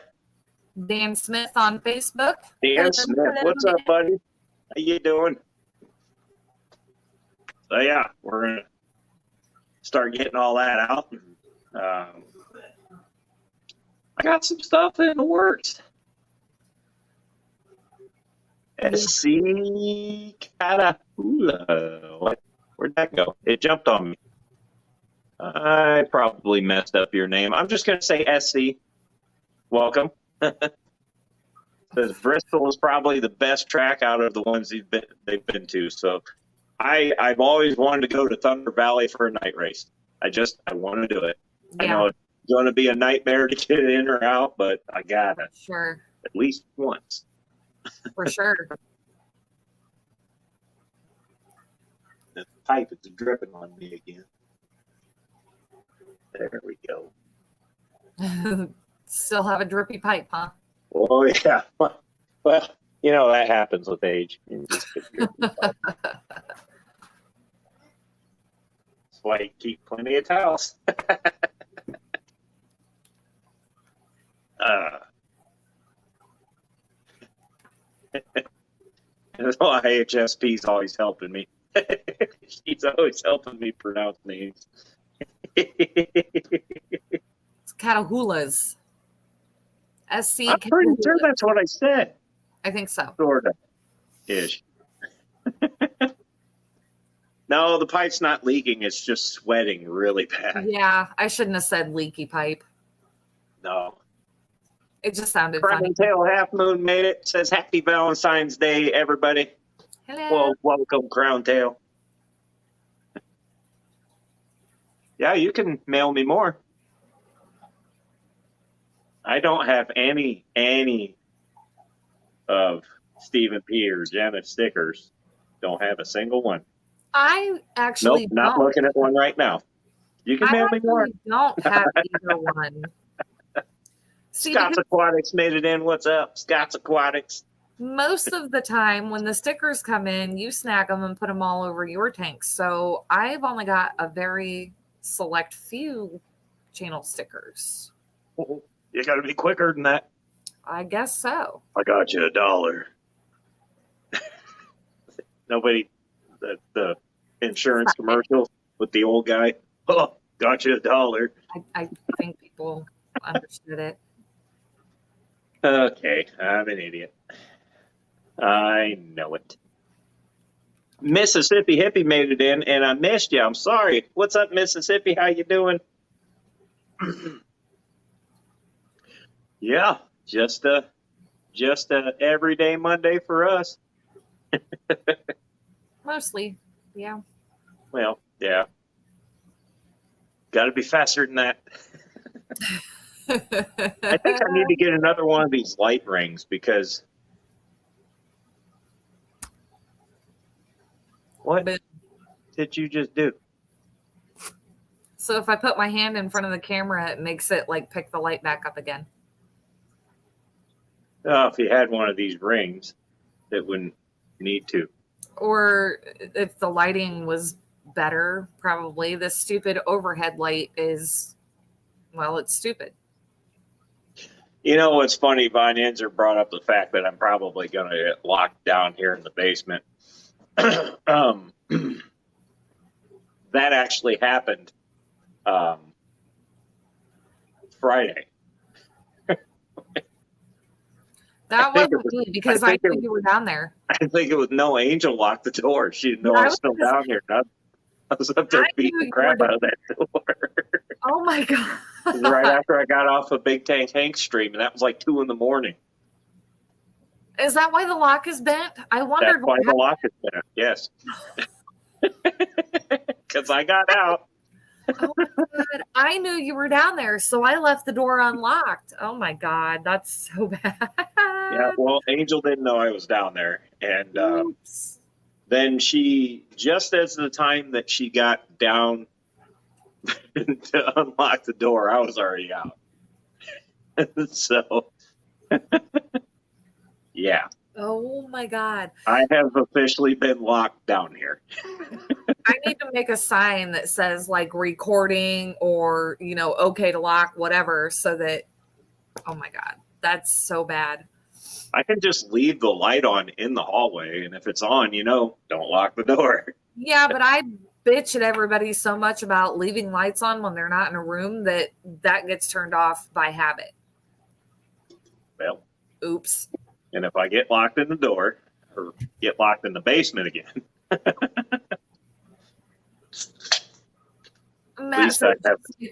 Speaker 2: Dan Smith on Facebook.
Speaker 1: Dan Smith, what's up, buddy? How you doing? So yeah, we're gonna start getting all that out. I got some stuff in the works. SC Catahula. What? Where'd that go? It jumped on me. I probably messed up your name. I'm just gonna say SC. Welcome. Says Bristol is probably the best track out of the ones they've been to. So I've always wanted to go to Thunder Valley for a night race. I want to do it. Yeah. I know it's going to be a nightmare to get in or out, but I got it.
Speaker 2: Sure.
Speaker 1: At least once.
Speaker 2: For sure.
Speaker 1: The pipe is dripping on me again. There we go.
Speaker 2: Still have a drippy pipe, huh?
Speaker 1: Oh, yeah. Well, that happens with age. That's why you keep plenty of towels. That's why HSP's always helping me. She's always helping me pronounce names.
Speaker 2: It's Catahoula's. SC.
Speaker 1: I'm pretty sure that's what I said.
Speaker 2: I think so.
Speaker 1: Sort of. Ish. No, the pipe's not leaking. It's just sweating really bad.
Speaker 2: Yeah, I shouldn't have said leaky pipe.
Speaker 1: No.
Speaker 2: It just sounded
Speaker 1: Crown
Speaker 2: funny.
Speaker 1: Tail Half Moon made it. Says Happy Valentine's Day, everybody.
Speaker 2: Hello.
Speaker 1: Well, welcome, Crown Tail. Yeah, you can mail me more. I don't have any of Stephen P. or Janet stickers. Don't have a single one.
Speaker 2: I actually
Speaker 1: Nope, not looking at one right now. You can mail me more.
Speaker 2: actually don't have either one. See,
Speaker 1: Scott's Aquatics made it in. What's up, Scott's Aquatics?
Speaker 2: most of the time when the stickers come in, you snag them and put them all over your tanks. So I've only got a very select few channel stickers.
Speaker 1: You got to be quicker than that.
Speaker 2: I guess so.
Speaker 1: I got you $1. Nobody, the insurance commercial with the old guy. Oh, got you $1.
Speaker 2: I think people understood it.
Speaker 1: Okay, I'm an idiot. I know it. Mississippi Hippie made it in, and I missed you. I'm sorry. What's up, Mississippi? How you doing? Yeah, just a everyday Monday for us.
Speaker 2: Mostly, yeah.
Speaker 1: Well, yeah. Got to be faster than that. I think I need to get another one of these light rings because. What did you just do?
Speaker 2: So if I put my hand in front of the camera, it makes it like pick the light back up again.
Speaker 1: Oh, if you had one of these rings, it wouldn't need to.
Speaker 2: Or if the lighting was better, probably. This stupid overhead light is, well, it's stupid.
Speaker 1: You know what's funny? Von Enzer brought up the fact that I'm probably going to get locked down here in the basement. That actually happened Friday.
Speaker 2: That wasn't me because I knew you were down there.
Speaker 1: I think it was no Angel locked the door. She didn't know I was still down here. I was up there beating the crap out of that door.
Speaker 2: Oh my God.
Speaker 1: Right after I got off of Big Tank Hank stream, and that was like 2 a.m.
Speaker 2: Is that why the lock is bent? I wondered.
Speaker 1: That's why the lock is bent. Yes. Because I got out.
Speaker 2: Oh my God. I knew you were down there, so I left the door unlocked. Oh my God, that's so bad.
Speaker 1: Yeah, well, Angel didn't know I was down there. And then she, just as the time that she got down to unlock the door, I was already out. So, yeah.
Speaker 2: Oh my God.
Speaker 1: I have officially been locked down here.
Speaker 2: I need to make a sign that says like recording or, okay to lock, whatever, so that, oh my God, that's so bad.
Speaker 1: I can just leave the light on in the hallway, and if it's on, don't lock the door.
Speaker 2: Yeah, but I bitch at everybody so much about leaving lights on when they're not in a room that gets turned off by habit.
Speaker 1: Well,
Speaker 2: oops.
Speaker 1: And if I get locked in the door or get locked in the basement again.
Speaker 2: Matt said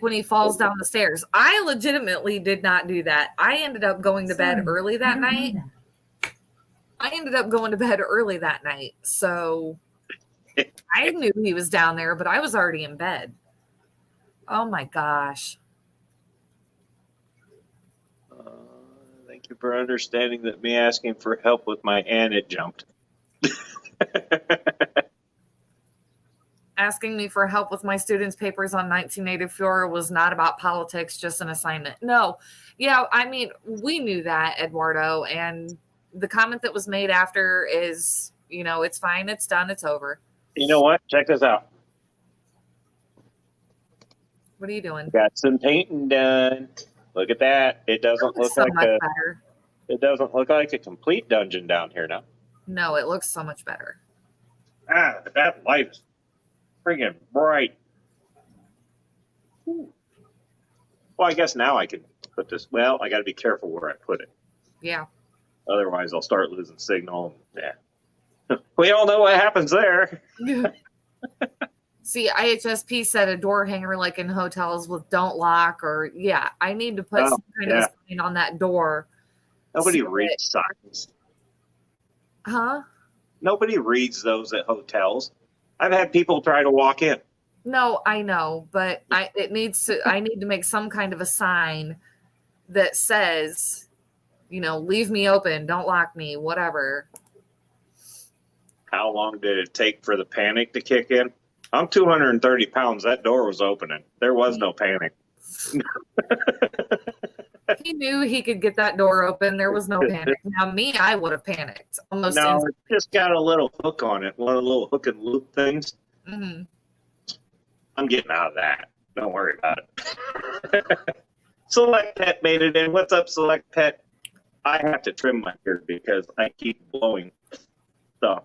Speaker 2: when he falls down the stairs. I legitimately did not do that. I ended up going to bed early that night. So I knew he was down there, but I was already in bed. Oh my gosh.
Speaker 1: Thank you for understanding that me asking for help with my aunt had jumped.
Speaker 2: Asking me for help with my students' papers on 1984 was not about politics, just an assignment. No. Yeah, I mean, we knew that, Eduardo. And the comment that was made after is, it's fine, it's done, it's over.
Speaker 1: You know what? Check this out.
Speaker 2: What are you doing?
Speaker 1: Got some painting done. Look at that. It doesn't look like
Speaker 2: better.
Speaker 1: It doesn't look like a complete dungeon down here now.
Speaker 2: No, it looks so much better.
Speaker 1: That light's freaking bright. Ooh. Well, I guess now I can put this. Well, I got to be careful where I put it.
Speaker 2: Yeah.
Speaker 1: Otherwise, I'll start losing signal. Yeah. We all know what happens there.
Speaker 2: See, IHSP said a door hanger like in hotels with don't lock or, yeah, I need to put some kind of sign on that door.
Speaker 1: Nobody reads signs.
Speaker 2: Huh?
Speaker 1: Nobody reads those at hotels. I've had people try to walk in.
Speaker 2: No, I know, but I need to make some kind of a sign that says, leave me open, don't lock me, whatever.
Speaker 1: how long did it take for the panic to kick in? I'm 230 pounds. That door was opening. There was no panic.
Speaker 2: He knew he could get that door open. There was no panic. Now, me, I would have panicked almost.
Speaker 1: No, it just got a little hook on it. One of the little hook and loop things.
Speaker 2: Mm-hmm.
Speaker 1: I'm getting out of that. Don't worry about it. Select Pet made it in. What's up, Select Pet? I have to trim my beard because I keep blowing stuff.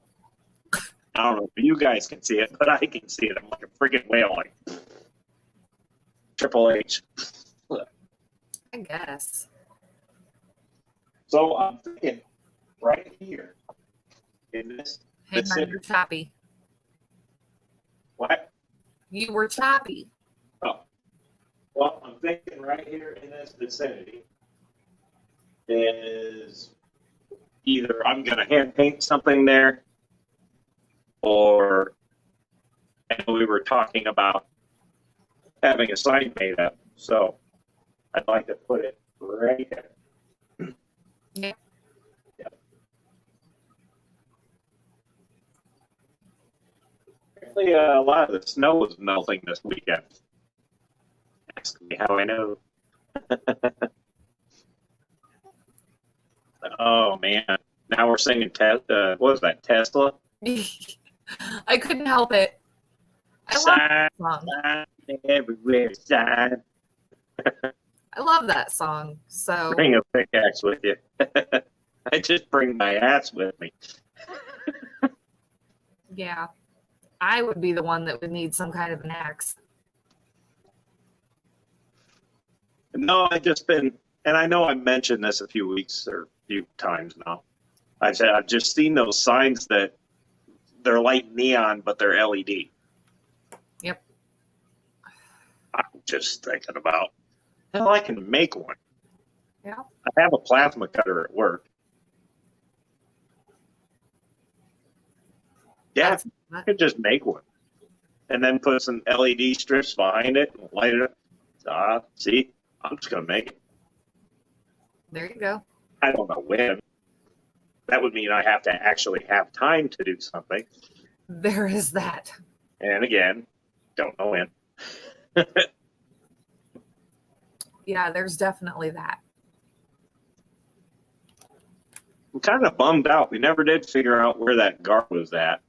Speaker 1: I don't know if you guys can see it, but I can see it. I'm like a freaking whale, like Triple H.
Speaker 2: I guess.
Speaker 1: So I'm thinking right here in this.
Speaker 2: Hey, man, you're choppy.
Speaker 1: What?
Speaker 2: You were choppy.
Speaker 1: Oh. Well, I'm thinking right here in this vicinity is either I'm going to hand paint something there, or and we were talking about having a sign made up. So I'd like to put it right there.
Speaker 2: Yeah.
Speaker 1: Apparently, a lot of the snow was melting this weekend. Ask me how I know. Oh man! Now we're singing. What was that? Tesla.
Speaker 2: I couldn't help it. I love that song.
Speaker 1: Sign everywhere, sign.
Speaker 2: I love that song. So
Speaker 1: Bring a pickaxe with you. I just bring my ass with me.
Speaker 2: yeah, I would be the one that would need some kind of an axe.
Speaker 1: No, I've just been, and I know I mentioned this a few times now. I've just seen those signs that they're like neon, but they're LED.
Speaker 2: Yep.
Speaker 1: I'm just thinking about, hell, I can make one.
Speaker 2: Yeah.
Speaker 1: I have a plasma cutter at work. Yeah, I could just make one. And then put some LED strips behind it and light it up. See, I'm just going to make it.
Speaker 2: There you go.
Speaker 1: I don't know when. That would mean I have to actually have time to do something.
Speaker 2: There is that.
Speaker 1: And again, don't know when.
Speaker 2: Yeah, there's definitely that.
Speaker 1: I'm kind of bummed out. We never did figure out where that guard was at.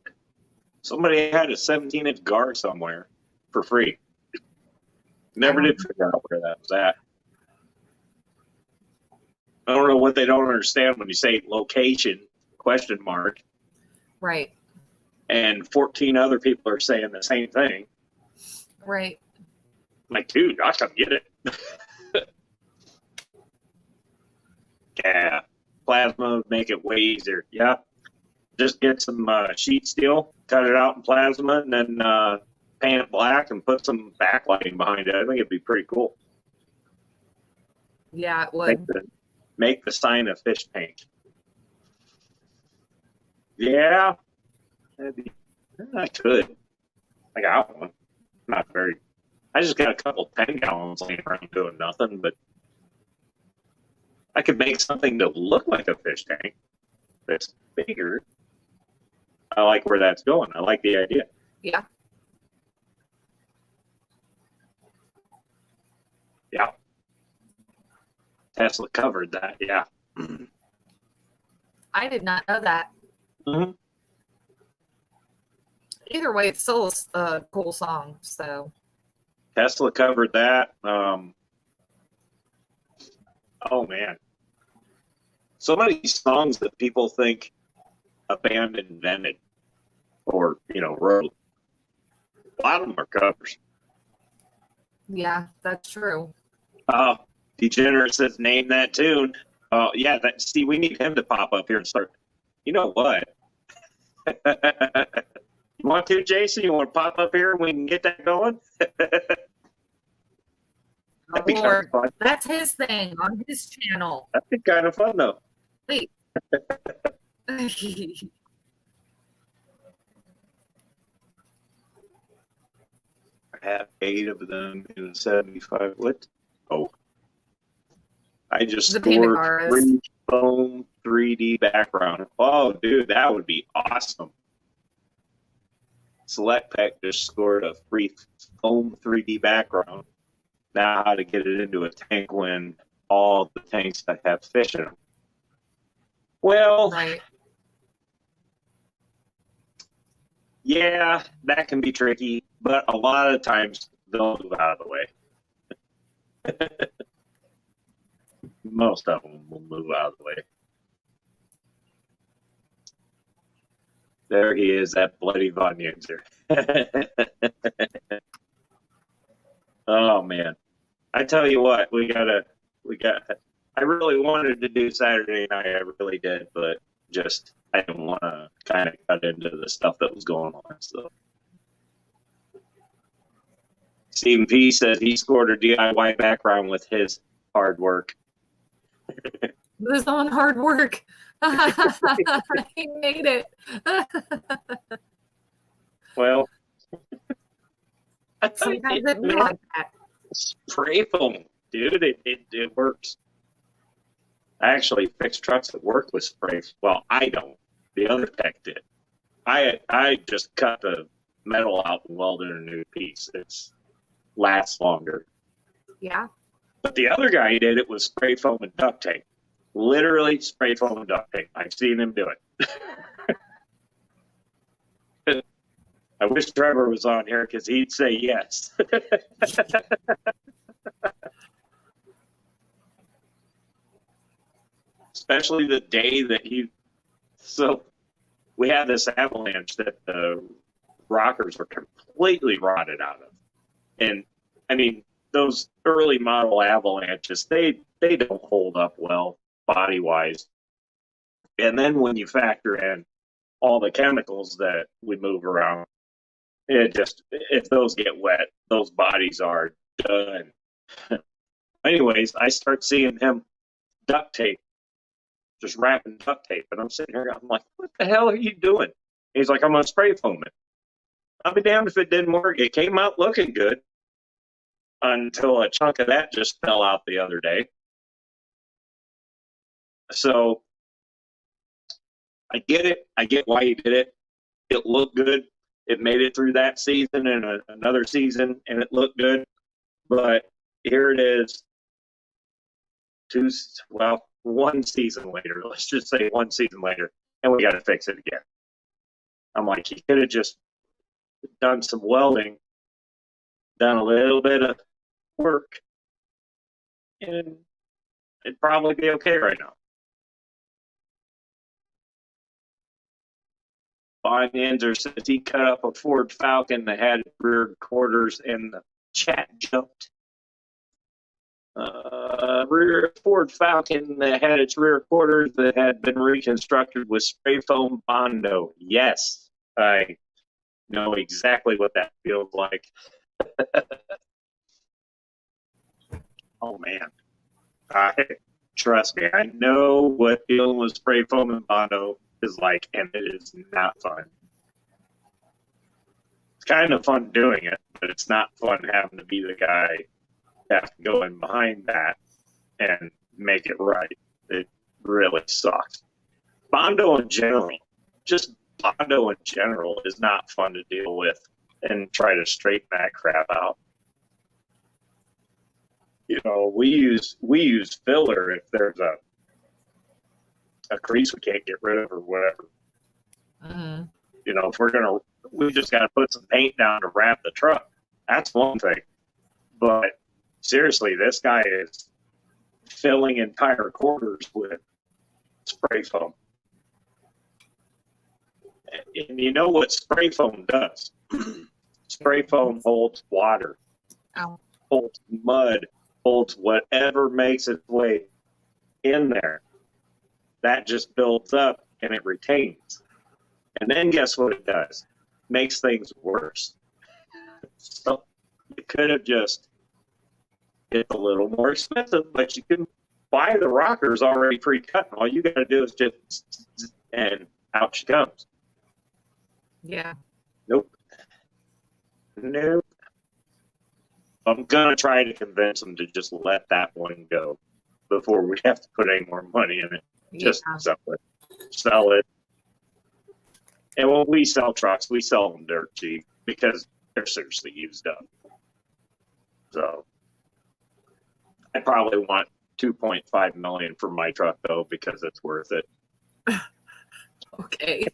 Speaker 1: Somebody had a 17-inch guard somewhere for free. Never did figure out where that was at. I don't know what they don't understand when you say location, ?
Speaker 2: Right.
Speaker 1: And 14 other people are saying the same thing.
Speaker 2: Right.
Speaker 1: I'm like, dude, I'll come get it. Yeah. Plasma would make it way easier. Yeah. Just get some sheet steel, cut it out in plasma, and then paint it black and put some backlighting behind it. I think it'd be pretty cool.
Speaker 2: Yeah, it would.
Speaker 1: Make the sign of fish paint. Yeah. I could. I got one. Not very. I just got a couple 10 gallons laying around doing nothing, but I could make something to look like a fish tank that's bigger. I like where that's going. I like the idea.
Speaker 2: Yeah.
Speaker 1: Yeah. Tesla covered that. Yeah.
Speaker 2: I did not know that.
Speaker 1: Mm-hmm.
Speaker 2: Either way, it's still a cool song. So
Speaker 1: Tesla covered that. Oh man, so many songs that people think a band invented or wrote. A lot of them are covers.
Speaker 2: yeah, that's true.
Speaker 1: Degenerate says name that tune. Oh yeah, see, we need him to pop up here and start. You know what? You want to, Jason? You want to pop up here and we can get that going? That'd be kind of fun.
Speaker 2: That's his thing on his channel.
Speaker 1: That'd be kind of fun, though.
Speaker 2: Wait.
Speaker 1: I have 8 of them in 75. What? Oh. I just scored 3 foam 3D background. Oh, dude, that would be awesome. Select Pack just scored a free foam 3D background. Now how to get it into a tank when all the tanks that have fish in them. Well,
Speaker 2: Right.
Speaker 1: yeah, that can be tricky, but a lot of times they'll move out of the way. Most of them will move out of the way. There he is, that bloody Von Yinzer. Oh man, I tell you what, we got. I really wanted to do Saturday night, I really did, but just I didn't want to kind of cut into the stuff that was going on. So Stephen P says he scored a DIY background with his hard work.
Speaker 2: His own hard work. He made it.
Speaker 1: Well,
Speaker 2: Sometimes it be like that.
Speaker 1: spray foam, dude, it works. I actually fixed trucks that work with spray. Well, I don't. The other tech did. I just cut the metal out and welded a new piece. It lasts longer.
Speaker 2: Yeah.
Speaker 1: But the other guy did it with spray foam and duct tape. Literally spray foam and duct tape. I've seen him do it. I wish Trevor was on here because he'd say yes. Especially the day that so we had this avalanche that the rockers were completely rotted out of. And I mean, those early model avalanches, they don't hold up well body wise. And then when you factor in all the chemicals that we move around, if those get wet, those bodies are done. Anyways, I start seeing him duct tape, just wrapping duct tape, and I'm sitting here, I'm like, what the hell are you doing? He's like, I'm gonna spray foam it. I'll be damned if it didn't work. It came out looking good until a chunk of that just fell out the other day. So I get it. I get why he did it. It looked good. It made it through that season and another season, and it looked good. But here it is, one season later. Let's just say one season later, and we got to fix it again. I'm like, he could have just done some welding, done a little bit of work, and it'd probably be okay right now. Von Yinzer says he cut up a Ford Falcon that had rear quarters, and the chat jumped. Rear Ford Falcon that had its rear quarters that had been reconstructed with spray foam Bondo. Yes, I know exactly what that feels like. Oh man, trust me, I know what dealing with spray foam and Bondo is like, and it is not fun. It's kind of fun doing it, but it's not fun having to be the guy that have to go in behind that and make it right. It really sucks. Bondo in general, just Bondo in general, is not fun to deal with and try to straighten that crap out. You know, we use filler if there's a crease we can't get rid of or whatever.
Speaker 2: Mm-hmm.
Speaker 1: You know, we just got to put some paint down to wrap the truck. That's one thing. But seriously, this guy is filling entire quarters with spray foam. And you know what spray foam does? Spray foam holds water, holds mud, holds whatever makes its way in there. That just builds up and it retains. And then guess what it does? Makes things worse. So you could have just, it's a little more expensive, but you can buy the rockers already pre-cut. All you got to do is just, and out she comes.
Speaker 2: Yeah.
Speaker 1: Nope. I'm going to try to convince them to just let that one go before we have to put any more money in it. Just sell it. And when we sell trucks, we sell them dirt cheap because they're seriously used up. So I probably want $2.5 million for my truck though, because it's worth it.
Speaker 2: Okay.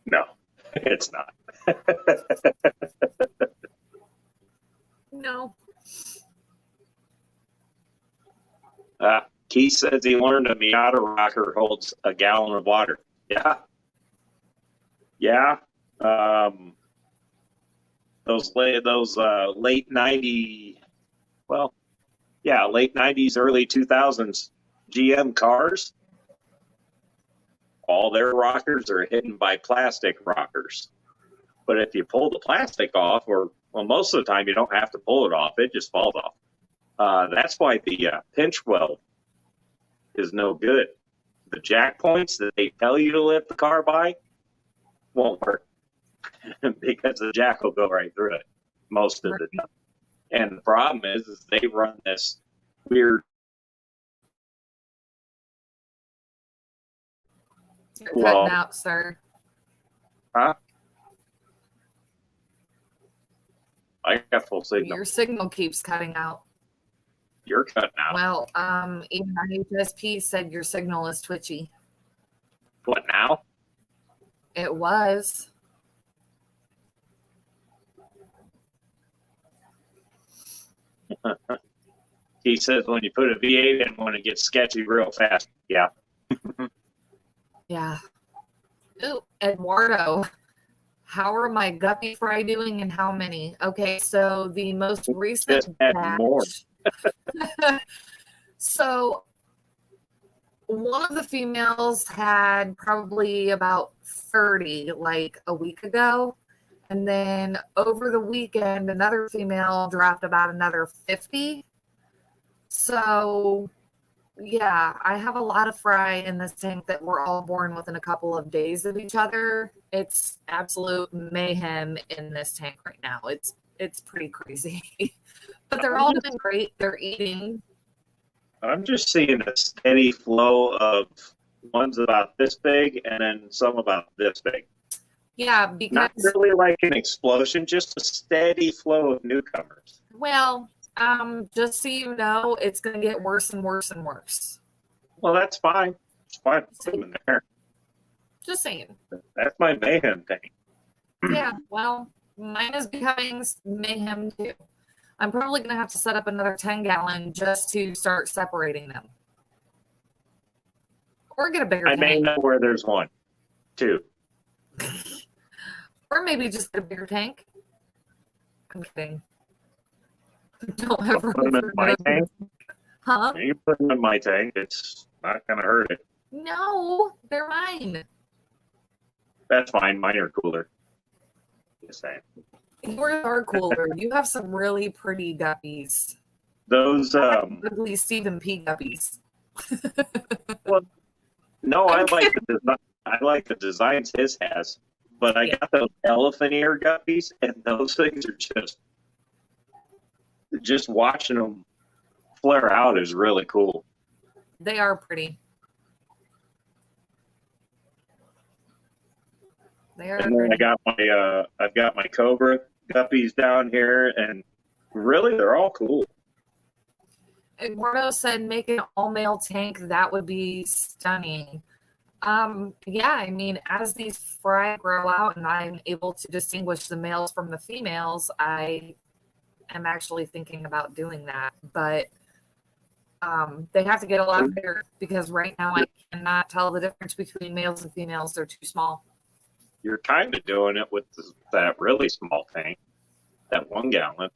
Speaker 1: No, it's not.
Speaker 2: No.
Speaker 1: Keith says he learned a Miata rocker holds a gallon of water. Yeah. Yeah. Those late 90, well, yeah, late 90s, early 2000s GM cars, all their rockers are hidden by plastic rockers. But if you pull the plastic off, or well, most of the time you don't have to pull it off, it just falls off. That's why the pinch weld is no good. The jack points that they tell you to lift the car by won't work because the jack will go right through it most of the time. And the problem is they run this weird.
Speaker 2: You're cutting out, sir.
Speaker 1: Huh? I got full signal.
Speaker 2: Your signal keeps cutting out.
Speaker 1: You're cutting out.
Speaker 2: Well, even HSP said your signal is twitchy.
Speaker 1: What now?
Speaker 2: It was.
Speaker 1: He says when you put a V8 in, when it gets sketchy real fast. Yeah.
Speaker 2: Yeah. Ooh, Eduardo. How are my guppy fry doing and how many? Okay, so the most recent
Speaker 1: Just add more.
Speaker 2: So one of the females had probably about 30 like a week ago. And then over the weekend, another female dropped about another 50. So yeah, I have a lot of fry in this tank that were all born within a couple of days of each other. It's absolute mayhem in this tank right now. It's pretty crazy. But they're all doing great. They're eating. I'm
Speaker 1: just seeing a steady flow of ones about this big and then some about this big.
Speaker 2: Yeah, because
Speaker 1: not really like an explosion, just a steady flow of newcomers.
Speaker 2: Well, just so you know, it's going to get worse and worse and worse.
Speaker 1: Well, that's fine. It's fine. Put them in there.
Speaker 2: Just saying.
Speaker 1: That's my mayhem tank.
Speaker 2: Yeah, well, mine is becoming mayhem too. I'm probably going to have to set up another 10-gallon just to start separating them. Or get a bigger tank.
Speaker 1: I may know where there's one, too.
Speaker 2: Or maybe just get a bigger tank. I'm kidding. Don't ever
Speaker 1: put them in my tank.
Speaker 2: Huh?
Speaker 1: You put them in my tank. It's not going to hurt it.
Speaker 2: No, they're mine.
Speaker 1: That's fine. Mine are cooler. Just saying.
Speaker 2: Yours are cooler. You have some really pretty guppies.
Speaker 1: Those
Speaker 2: ugly Stephen P. guppies.
Speaker 1: Well, no, I like the designs his has, but I got those elephant ear guppies, and those things are just watching them flare out is really cool.
Speaker 2: They are pretty. They are.
Speaker 1: And then I've got my Cobra guppies down here, and really they're all cool.
Speaker 2: Eduardo said make an all-male tank. That would be stunning. Yeah, I mean, as these fry grow out and I'm able to distinguish the males from the females, I am actually thinking about doing that. But they have to get a lot bigger because right now I cannot tell the difference between males and females. They're too small.
Speaker 1: You're kind of doing it with that really small tank, that 1 gallon.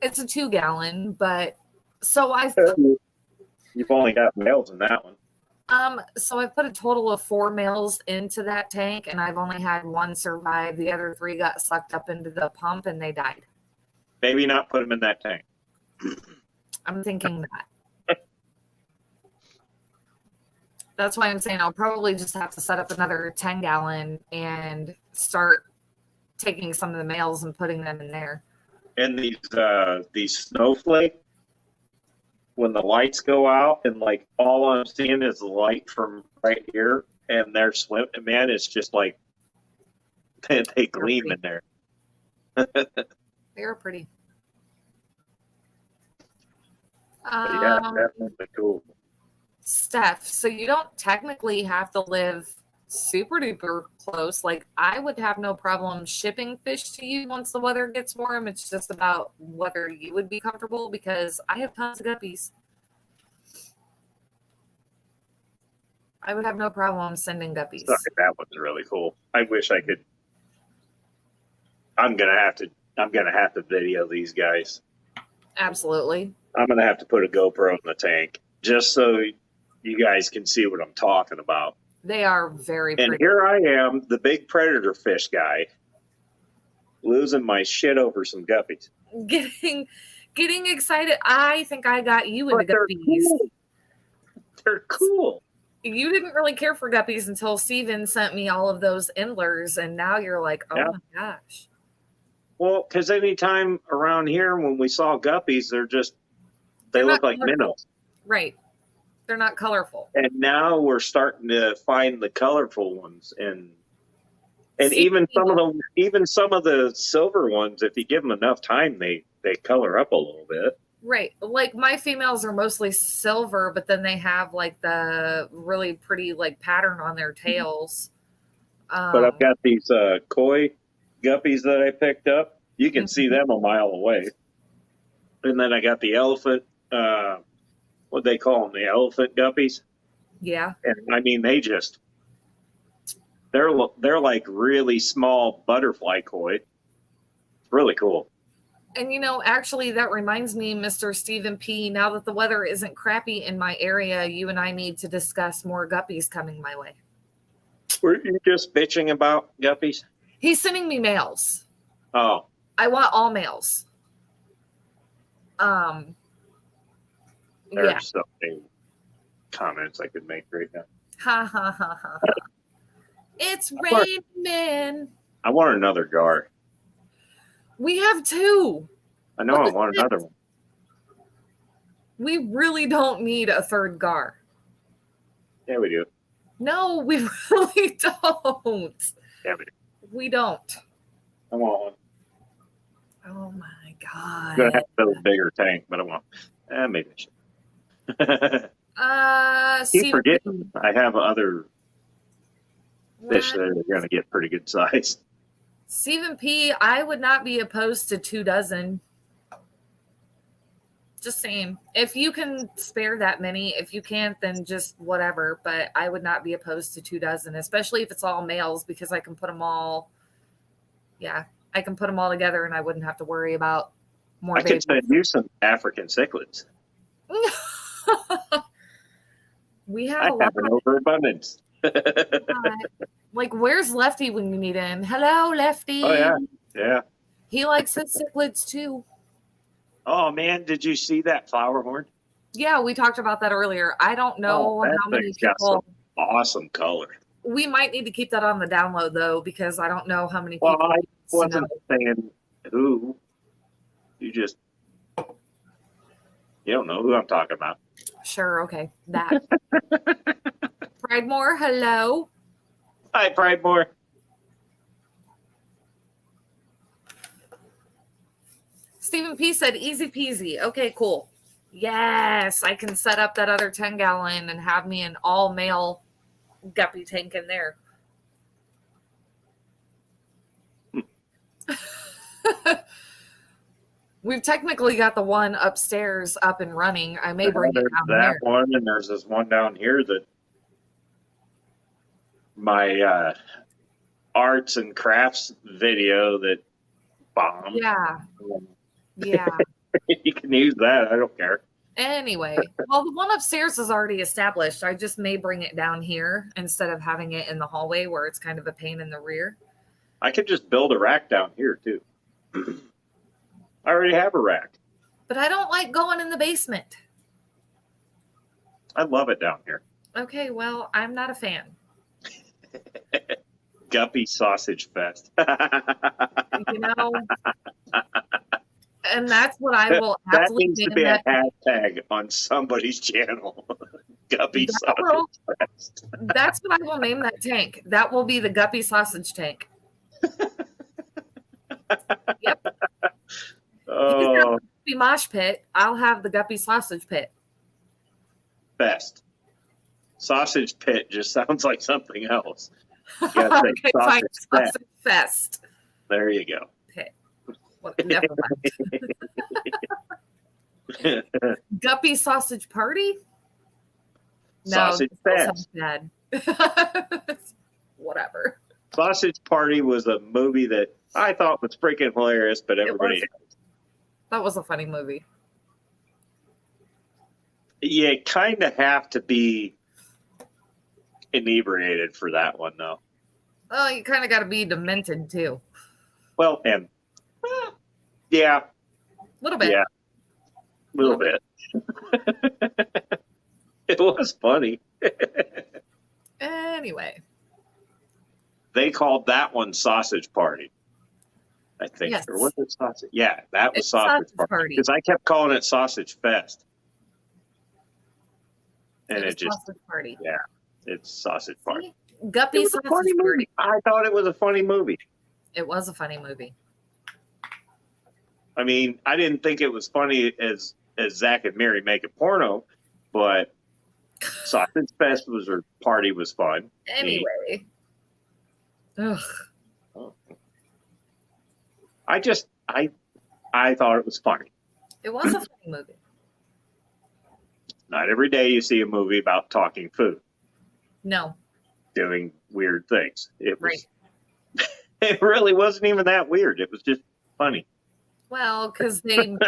Speaker 2: It's a 2-gallon, but so
Speaker 1: you've only got males in that one.
Speaker 2: So I put a total of 4 males into that tank, and I've only had 1 survive. The other 3 got sucked up into the pump, and they died.
Speaker 1: Maybe not put them in that tank.
Speaker 2: I'm thinking that. That's why I'm saying I'll probably just have to set up another 10-gallon and start taking some of the males and putting them in there.
Speaker 1: And these snowflake when the lights go out and like all I'm seeing is the light from right here and they're swimming. Man, it's just like they gleam in there.
Speaker 2: They are pretty.
Speaker 1: But yeah, definitely cool.
Speaker 2: Steph, so you don't technically have to live super duper close. Like, I would have no problem shipping fish to you once the weather gets warm. It's just about whether you would be comfortable, because I have tons of guppies. I would have no problem sending guppies.
Speaker 1: Sorry, that was really cool. I wish I could. I'm gonna have to video these guys.
Speaker 2: Absolutely.
Speaker 1: I'm gonna have to put a GoPro in the tank just so you guys can see what I'm talking about.
Speaker 2: They are very pretty.
Speaker 1: And here I am, the big predator fish guy, losing my shit over some guppies.
Speaker 2: Getting excited. I think I got you into guppies.
Speaker 1: Cool. They're cool.
Speaker 2: You didn't really care for guppies until Steven sent me all of those endlers, and now you're like, oh my gosh.
Speaker 1: Well, because anytime around here when we saw guppies, they look like minnows.
Speaker 2: Right. They're not colorful.
Speaker 1: And now we're starting to find the colorful ones, and even some of the silver ones, if you give them enough time, they color up a little bit.
Speaker 2: Right. Like, my females are mostly silver, but then they have like the really pretty like pattern on their tails.
Speaker 1: But I've got these koi guppies that I picked up. You can see them a mile away. And then I got the elephant, what they call them, the elephant guppies.
Speaker 2: Yeah.
Speaker 1: And I mean, they're like really small butterfly koi. It's really cool.
Speaker 2: And, actually, that reminds me, Mr. Stephen P., now that the weather isn't crappy in my area, you and I need to discuss more guppies coming my way.
Speaker 1: Were you just bitching about guppies?
Speaker 2: He's sending me males.
Speaker 1: Oh.
Speaker 2: I want all males.
Speaker 1: There's so many comments I could make right now.
Speaker 2: Ha, ha, ha, ha, ha. It's raining.
Speaker 1: I want another jar.
Speaker 2: We have two.
Speaker 1: I know, I want another one.
Speaker 2: We really don't need a third gar.
Speaker 1: Yeah, we do.
Speaker 2: No, we really don't.
Speaker 1: Yeah, we do.
Speaker 2: We don't.
Speaker 1: I want one.
Speaker 2: Oh my God.
Speaker 1: I'm going to have to build a bigger tank, but I want. Maybe I should. Keep forgetting I have other fish that are going to get pretty good size.
Speaker 2: Stephen P., I would not be opposed to 24. Just saying. If you can spare that many, if you can't, then just whatever. But I would not be opposed to 24, especially if it's all males, because I can put them all. Yeah, I can put them all together, and I wouldn't have to worry about more.
Speaker 1: I could send you some African cichlids.
Speaker 2: We have
Speaker 1: I have an overabundance.
Speaker 2: Like, where's Lefty when you need him? Hello, Lefty.
Speaker 1: Oh, yeah. Yeah.
Speaker 2: He likes his cichlids, too.
Speaker 1: Oh, man, did you see that flower horn?
Speaker 2: Yeah, we talked about that earlier. I don't know how many people.
Speaker 1: Got some awesome color.
Speaker 2: We might need to keep that on the download, though, because I don't know how many people.
Speaker 1: Well, I wasn't saying who. You don't know who I'm talking about.
Speaker 2: Sure, okay. That. Pridemore, hello.
Speaker 1: Hi, Pridemore.
Speaker 2: Stephen P. said easy peasy. Okay, cool. Yes, I can set up that other 10-gallon and have me an all-male guppy tank in there. We've technically got the one upstairs up and running. I may bring it down there.
Speaker 1: That one, and there's this one down here that my arts and crafts video that bombed.
Speaker 2: Yeah. Yeah.
Speaker 1: You can use that. I don't care.
Speaker 2: Anyway, well, the one upstairs is already established. I just may bring it down here instead of having it in the hallway where it's kind of a pain in the rear.
Speaker 1: I could just build a rack down here, too. I already have a rack.
Speaker 2: But I don't like going in the basement.
Speaker 1: I love it down here.
Speaker 2: Okay, well, I'm not a fan.
Speaker 1: Guppy sausage fest.
Speaker 2: And that's what I will
Speaker 1: That
Speaker 2: absolutely
Speaker 1: needs to
Speaker 2: name
Speaker 1: be a
Speaker 2: that.
Speaker 1: hashtag on somebody's channel. Guppy
Speaker 2: That will,
Speaker 1: Sausage Fest.
Speaker 2: that's what I will name that tank. That will be the Guppy Sausage Tank. Yep. He's got
Speaker 1: Oh,
Speaker 2: the Guppy Mosh Pit. I'll have the Guppy Sausage Pit.
Speaker 1: fest. Sausage pit just sounds like something else. You gotta say
Speaker 2: Okay, fine.
Speaker 1: sausage fest.
Speaker 2: Sausage Fest
Speaker 1: There you go.
Speaker 2: Pit. Well, never mind. Guppy Sausage Party? No,
Speaker 1: Sausage
Speaker 2: that
Speaker 1: Fest.
Speaker 2: sounds bad. Whatever.
Speaker 1: Sausage Party was a movie that I thought was freaking hilarious, but everybody,
Speaker 2: That was a funny movie.
Speaker 1: you kind of have to be inebriated for that one, though.
Speaker 2: Well, you kind of got to be demented too.
Speaker 1: Well, and yeah,
Speaker 2: A little bit.
Speaker 1: yeah, a little bit. It was funny.
Speaker 2: Anyway.
Speaker 1: They called that one Sausage Party, I think.
Speaker 2: Yes.
Speaker 1: Or was it Sausage? Yeah, that was
Speaker 2: It's
Speaker 1: Sausage
Speaker 2: Sausage
Speaker 1: Party.
Speaker 2: Party.
Speaker 1: Because I kept calling it Sausage Fest. And
Speaker 2: It's
Speaker 1: it just,
Speaker 2: Sausage Party.
Speaker 1: yeah, it's Sausage Party.
Speaker 2: See? Guppy
Speaker 1: It was a
Speaker 2: Sausage
Speaker 1: funny
Speaker 2: Party.
Speaker 1: movie. I thought it was a funny movie.
Speaker 2: It was a funny movie.
Speaker 1: I mean, I didn't think it was funny as Zach and Mary make a porno, but Sausage Fest was her party was fun.
Speaker 2: Anyway. Ugh.
Speaker 1: I thought it was funny.
Speaker 2: It was a funny movie.
Speaker 1: Not every day you see a movie about talking food,
Speaker 2: No.
Speaker 1: doing weird things. It was,
Speaker 2: Right.
Speaker 1: it really wasn't even that weird. It was just funny.
Speaker 2: Well, because they didn't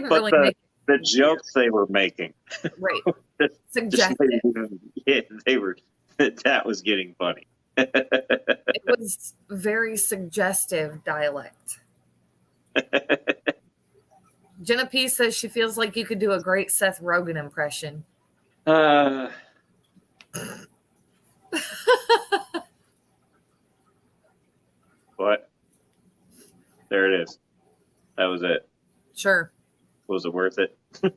Speaker 1: But
Speaker 2: really make
Speaker 1: the jokes they were making,
Speaker 2: it right.
Speaker 1: just
Speaker 2: Suggestive.
Speaker 1: they were, that was getting funny.
Speaker 2: It was very suggestive dialect. Jenna P says she feels like you could do a great Seth Rogen impression.
Speaker 1: But there it is. That was it.
Speaker 2: Sure.
Speaker 1: Was it worth it?
Speaker 2: Not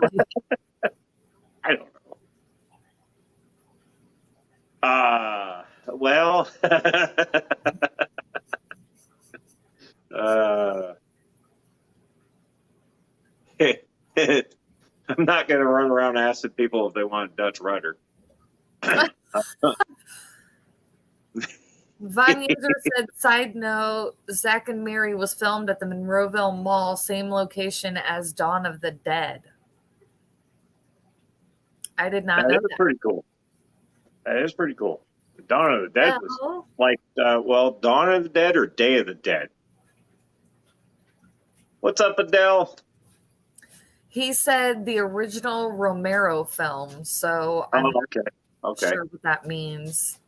Speaker 2: really.
Speaker 1: I don't know. Well, I'm not going to run around asking people if they want a Dutch rudder.
Speaker 2: Von User said, side note, Zack and Mary was filmed at the Monroeville Mall, same location as Dawn of the Dead. I did not know
Speaker 1: That is
Speaker 2: that.
Speaker 1: pretty cool. That is pretty cool. Dawn of the Dead was
Speaker 2: Well,
Speaker 1: like, Dawn of the Dead or Day of the Dead? What's up, Adele?
Speaker 2: he said the original Romero film, so I'm not
Speaker 1: Okay.
Speaker 2: sure what that means.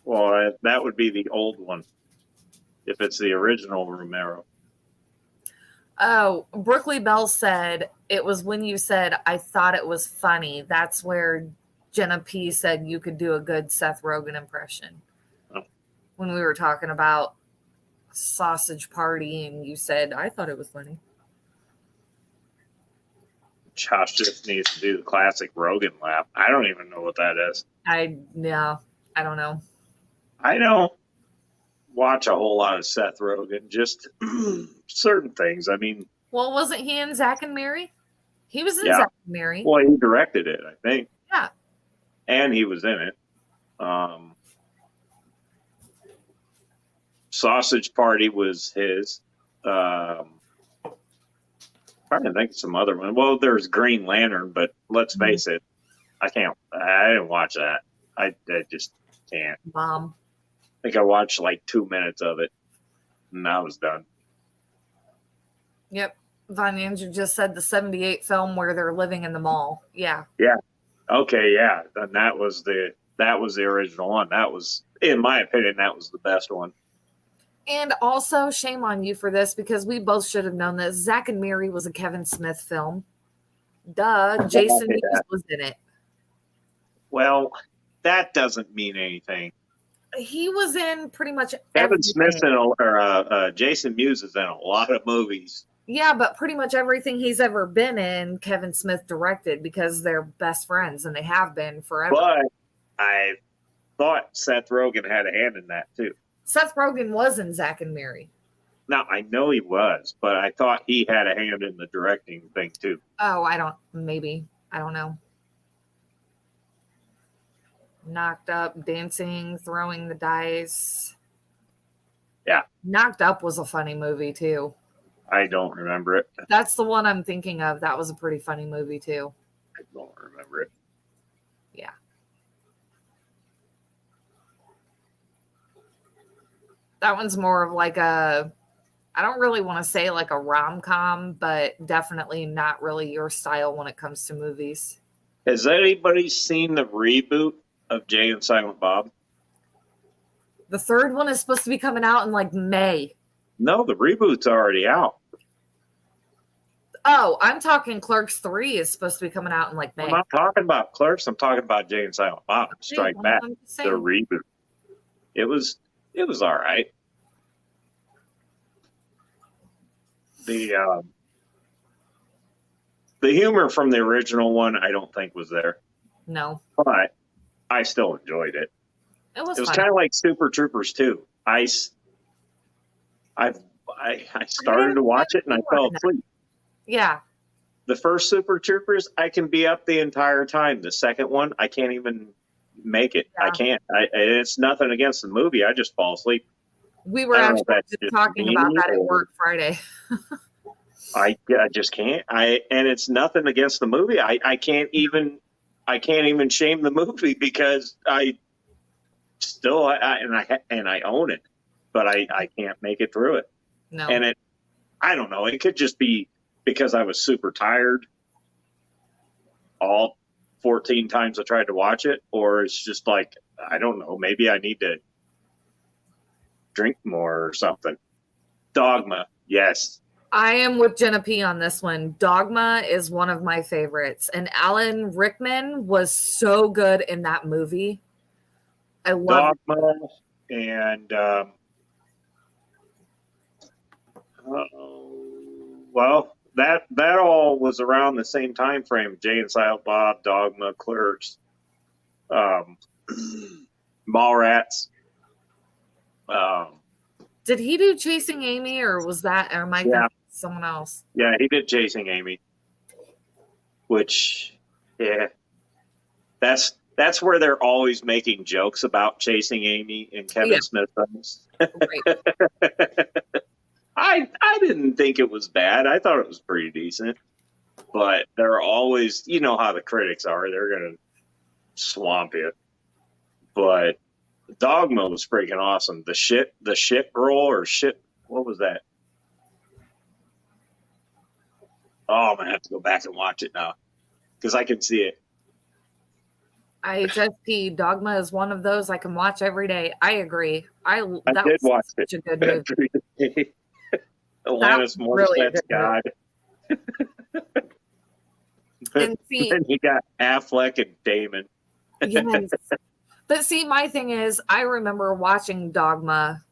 Speaker 1: Well, that would be the old one if it's the original Romero.
Speaker 2: Oh, Brookley Bell said it was when you said, I thought it was funny. That's where Jenna P said you could do a good Seth Rogen impression.
Speaker 1: Oh.
Speaker 2: When we were talking about Sausage Party and you said, I thought it was funny.
Speaker 1: Josh just needs to do the classic Rogan laugh. I don't even know what that is.
Speaker 2: I don't know.
Speaker 1: I don't watch a whole lot of Seth Rogen, just certain things. I mean,
Speaker 2: Well, wasn't he in Zack and Mary? He was in
Speaker 1: Yeah.
Speaker 2: Zack and Mary.
Speaker 1: well, he directed it, I think.
Speaker 2: Yeah.
Speaker 1: And he was in it. Sausage Party was his. Trying to think of some other one. Well, there's Green Lantern, but let's face it, I didn't watch that. I just can't.
Speaker 2: Mom.
Speaker 1: I think I watched like 2 minutes of it, and I was done.
Speaker 2: Yep. Von Andrew just said the 78 film where they're living in the mall. Yeah.
Speaker 1: Okay, yeah, then that was the original one. That was, in my opinion, that was the best one.
Speaker 2: And also, shame on you for this because we both should have known this. Zack and Mary was a Kevin Smith film. Duh. Jason Mewes was in it.
Speaker 1: Well, that doesn't mean anything.
Speaker 2: He was in pretty much
Speaker 1: Kevin Smith's
Speaker 2: everything.
Speaker 1: Jason Mewes is in a lot of movies.
Speaker 2: Yeah, but pretty much everything he's ever been in, Kevin Smith directed because they're best friends and they have been forever.
Speaker 1: But I thought Seth Rogen had a hand in that too.
Speaker 2: Seth Rogen was in Zack and Miri.
Speaker 1: Now, I know he was, but I thought he had a hand in the directing thing too.
Speaker 2: Oh, I don't know. Knocked Up, Dancing, Throwing the Dice.
Speaker 1: Yeah.
Speaker 2: Knocked Up was a funny movie too.
Speaker 1: I don't remember it.
Speaker 2: That's the one I'm thinking of. That was a pretty funny movie too.
Speaker 1: I don't remember it.
Speaker 2: Yeah. That one's more of like I don't really want to say like a rom-com, but definitely not really your style when it comes to movies.
Speaker 1: Has anybody seen the reboot of Jay and Silent Bob?
Speaker 2: The third one is supposed to be coming out in like May.
Speaker 1: No, the reboot's already out.
Speaker 2: Oh, I'm talking Clerks 3 is supposed to be coming out in like May.
Speaker 1: I'm not talking about Clerks. I'm talking about Jay and Silent Bob. Strike Back. The reboot. It was all right. The humor from the original one, I don't think was there.
Speaker 2: No.
Speaker 1: But I still enjoyed it.
Speaker 2: It was
Speaker 1: kind of like Super Troopers 2. I started to watch it and I fell asleep.
Speaker 2: Yeah.
Speaker 1: The first Super Troopers, I can be up the entire time. The second one, I can't even make it. Yeah. I can't. It's nothing against the movie. I just fall asleep.
Speaker 2: We were actually just talking about that at work Friday.
Speaker 1: I just can't. And it's nothing against the movie. I can't even shame the movie because I still I own it, but I can't make it through it.
Speaker 2: No.
Speaker 1: And I don't know. It could just be because I was super tired all 14 times I tried to watch it, or it's just like, I don't know, maybe I need to drink more or something. Dogma, yes.
Speaker 2: I am with Jenna P on this one. Dogma is one of my favorites, and Alan Rickman was so good in that movie. I love
Speaker 1: Dogma and well, that all was around the same time frame. Jay and Silent Bob, Dogma, Clerks, Mallrats.
Speaker 2: Did he do Chasing Amy, or was that, or am I thinking someone else?
Speaker 1: Yeah, he did Chasing Amy. Which, yeah, that's where they're always making jokes about Chasing Amy in Kevin Smith films. Right. I didn't think it was bad. I thought it was pretty decent. But they're always, you know how the critics are. They're going to swamp it. But Dogma was freaking awesome. The shit roll or shit, what was that? Oh, I'm going to have to go back and watch it now because I can see it.
Speaker 2: IHSP Dogma is one of those I can watch every day. I agree.
Speaker 1: I did watch it.
Speaker 2: Such a good movie.
Speaker 1: Alanis Morissette's God.
Speaker 2: And see,
Speaker 1: then you got Affleck and Damon.
Speaker 2: Yes. But see, my thing is, I remember watching Dogma,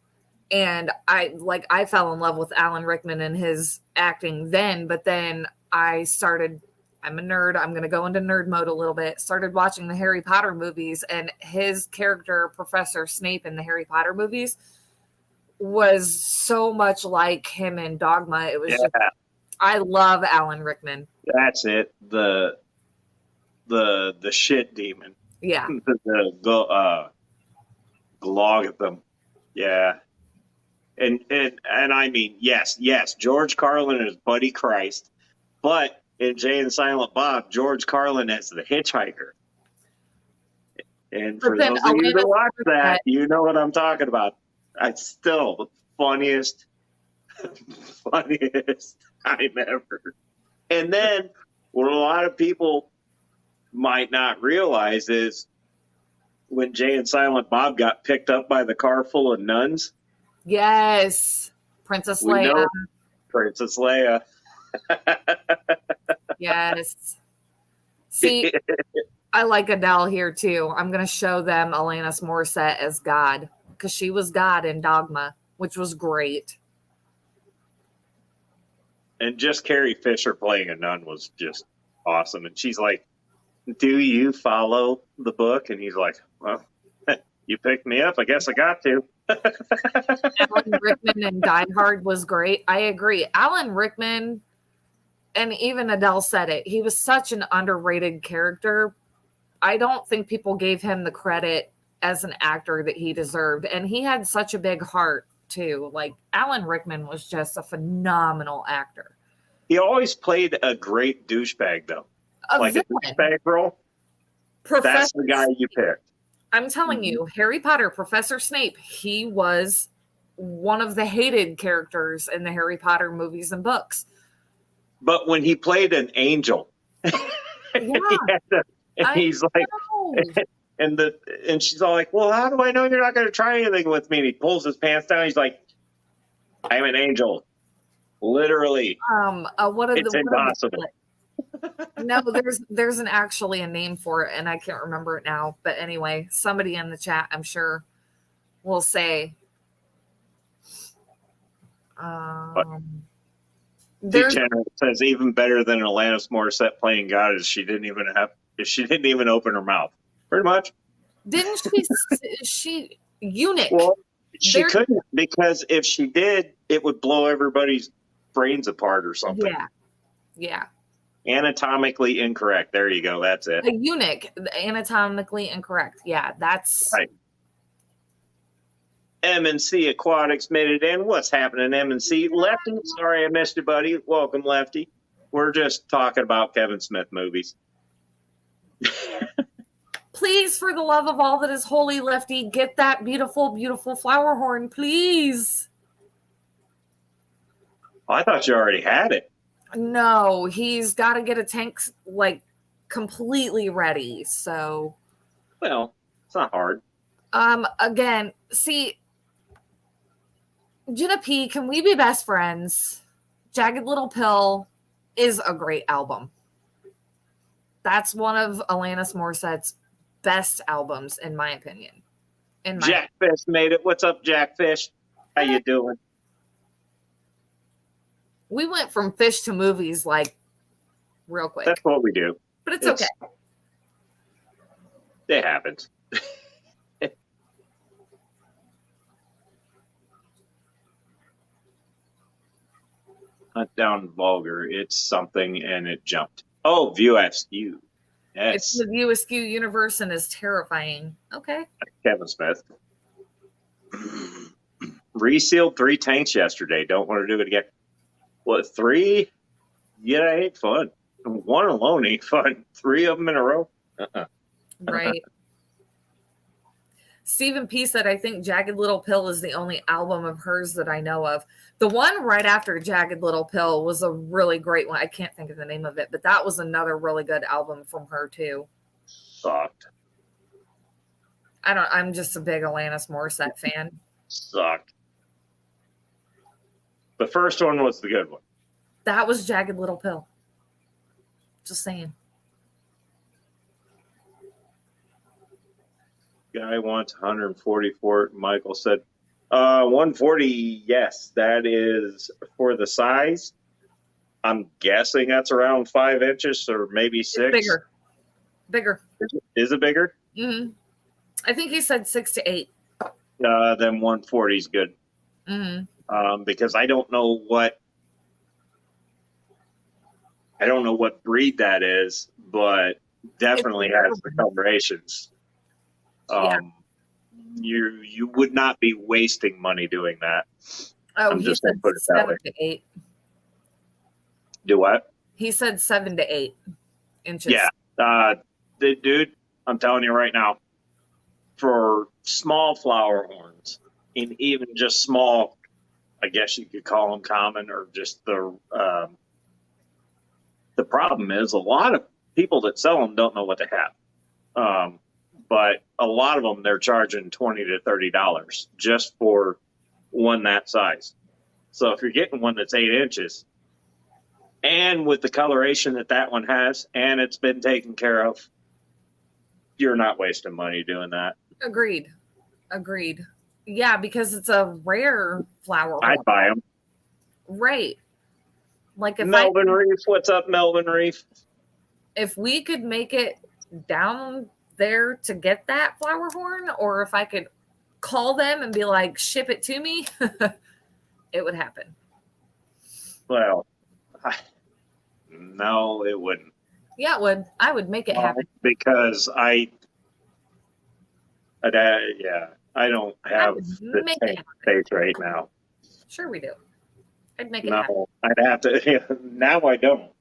Speaker 2: and I fell in love with Alan Rickman and his acting then. But then I'm a nerd. I'm going to go into nerd mode a little bit. Started watching the Harry Potter movies, and his character, Professor Snape in the Harry Potter movies, was so much like him in Dogma. It was just, I love Alan Rickman.
Speaker 1: That's it. The shit demon.
Speaker 2: Yeah.
Speaker 1: The Glogatham. Yeah. And I mean, yes, George Carlin is Buddy Christ, but in Jay and Silent Bob, George Carlin as the hitchhiker. And for those of you that watch that, you know what I'm talking about. It's still the funniest time ever. And then what a lot of people might not realize is when Jay and Silent Bob got picked up by the car full of nuns.
Speaker 2: Yes. Princess Leia.
Speaker 1: Princess Leia.
Speaker 2: Yes. See, I like Adele here too. I'm going to show them Alanis Morissette as God because she was God in Dogma, which was great.
Speaker 1: And just Carrie Fisher playing a nun was just awesome. And she's like, "Do you follow the book?" And he's like, "Well, you picked me up. I guess I got to."
Speaker 2: Alan Rickman in Die Hard was great. I agree. Alan Rickman, and even Adele said it, he was such an underrated character. I don't think people gave him the credit as an actor that he deserved. And he had such a big heart, too. Like, Alan Rickman was just a phenomenal actor.
Speaker 1: He always played a great douchebag, though.
Speaker 2: A
Speaker 1: like
Speaker 2: villain.
Speaker 1: a douchebag role. That's the guy you picked.
Speaker 2: I'm telling you, Harry Potter, Professor Snape, he was one of the hated characters in the Harry Potter movies and books.
Speaker 1: But when he played an angel, he's like, and she's all like, "Well, how do I know you're not going to try anything with me?" And he pulls his pants down. He's like, "I'm an angel, literally." It's impossible.
Speaker 2: No, there's actually a name for it, and I can't remember it now. But anyway, somebody in the chat, I'm sure, will say.
Speaker 1: Degenerate says even better than Alanis Morissette playing God is she didn't even open her mouth. Pretty much.
Speaker 2: Didn't she eunuch?
Speaker 1: Well, she couldn't, because if she did, it would blow everybody's brains apart or something.
Speaker 2: Yeah.
Speaker 1: Anatomically incorrect. There you go. That's it.
Speaker 2: A eunuch, anatomically incorrect. Yeah, that's
Speaker 1: right. M&C Aquatics made it in. What's happening, M&C? Lefty, sorry I missed you, buddy. Welcome, Lefty. We're just talking about Kevin Smith movies.
Speaker 2: Please, for the love of all that is holy, Lefty, get that beautiful, beautiful flower horn, please.
Speaker 1: Oh, I thought you already had it.
Speaker 2: No, he's got to get a tank like completely ready. So,
Speaker 1: well, it's not hard.
Speaker 2: Again, see, Jenna P, can we be best friends? Jagged Little Pill is a great album. That's one of Alanis Morissette's best albums, in my opinion.
Speaker 1: Jackfish made it. What's up, Jackfish? How you doing?
Speaker 2: We went from fish to movies like real quick.
Speaker 1: That's what we do.
Speaker 2: But it's okay.
Speaker 1: It happens. Hunt down vulgar. It's something and it jumped. Oh, View Askew. Yes.
Speaker 2: It's the View Askew universe and is terrifying. Okay.
Speaker 1: Kevin Smith. Resealed 3 tanks yesterday. Don't want to do it again. What, 3? Yeah, it ain't fun. 1 alone ain't fun. 3 of them in a row?
Speaker 2: Right. Stephen P. said, I think Jagged Little Pill is the only album of hers that I know of. The one right after Jagged Little Pill was a really great one. I can't think of the name of it, but that was another really good album from her too.
Speaker 1: Sucked.
Speaker 2: I'm just a big Alanis Morissette fan.
Speaker 1: Sucked. The first one was the good one.
Speaker 2: That was Jagged Little Pill. Just saying.
Speaker 1: Guy wants 144. Michael said 140. Yes, that is for the size. I'm guessing that's around 5 inches or maybe 6.
Speaker 2: It's bigger.
Speaker 1: Is it bigger?
Speaker 2: Mm-hmm. I think he said 6 to 8.
Speaker 1: Then 140 is good.
Speaker 2: Mm-hmm.
Speaker 1: Because I don't know what breed that is, but definitely has the colorations. You would not be wasting money doing that.
Speaker 2: Oh,
Speaker 1: I'm
Speaker 2: he
Speaker 1: just
Speaker 2: said
Speaker 1: put it
Speaker 2: 7 to 8.
Speaker 1: Do what?
Speaker 2: He said 7 to 8 inches.
Speaker 1: Yeah. Dude, I'm telling you right now, for small flower horns, and even just small, I guess you could call them common, or just the problem is a lot of people that sell them don't know what they have. But a lot of them, they're charging $20 to $30 just for one that size. So if you're getting one that's 8 inches, and with the coloration that one has, and it's been taken care of, you're not wasting money doing that.
Speaker 2: Agreed. Yeah, because it's a rare flower horn.
Speaker 1: I'd buy them.
Speaker 2: Right. Like
Speaker 1: Melvin Reef, what's up, Melvin Reef?
Speaker 2: If we could make it down there to get that flower horn, or if I could call them and be like, ship it to me, it would happen.
Speaker 1: Well, no, it wouldn't.
Speaker 2: Yeah, it would. I would make it happen.
Speaker 1: Because I don't have the tank space right now.
Speaker 2: Sure we do. I'd make it happen.
Speaker 1: No, I'd have to. Now I don't.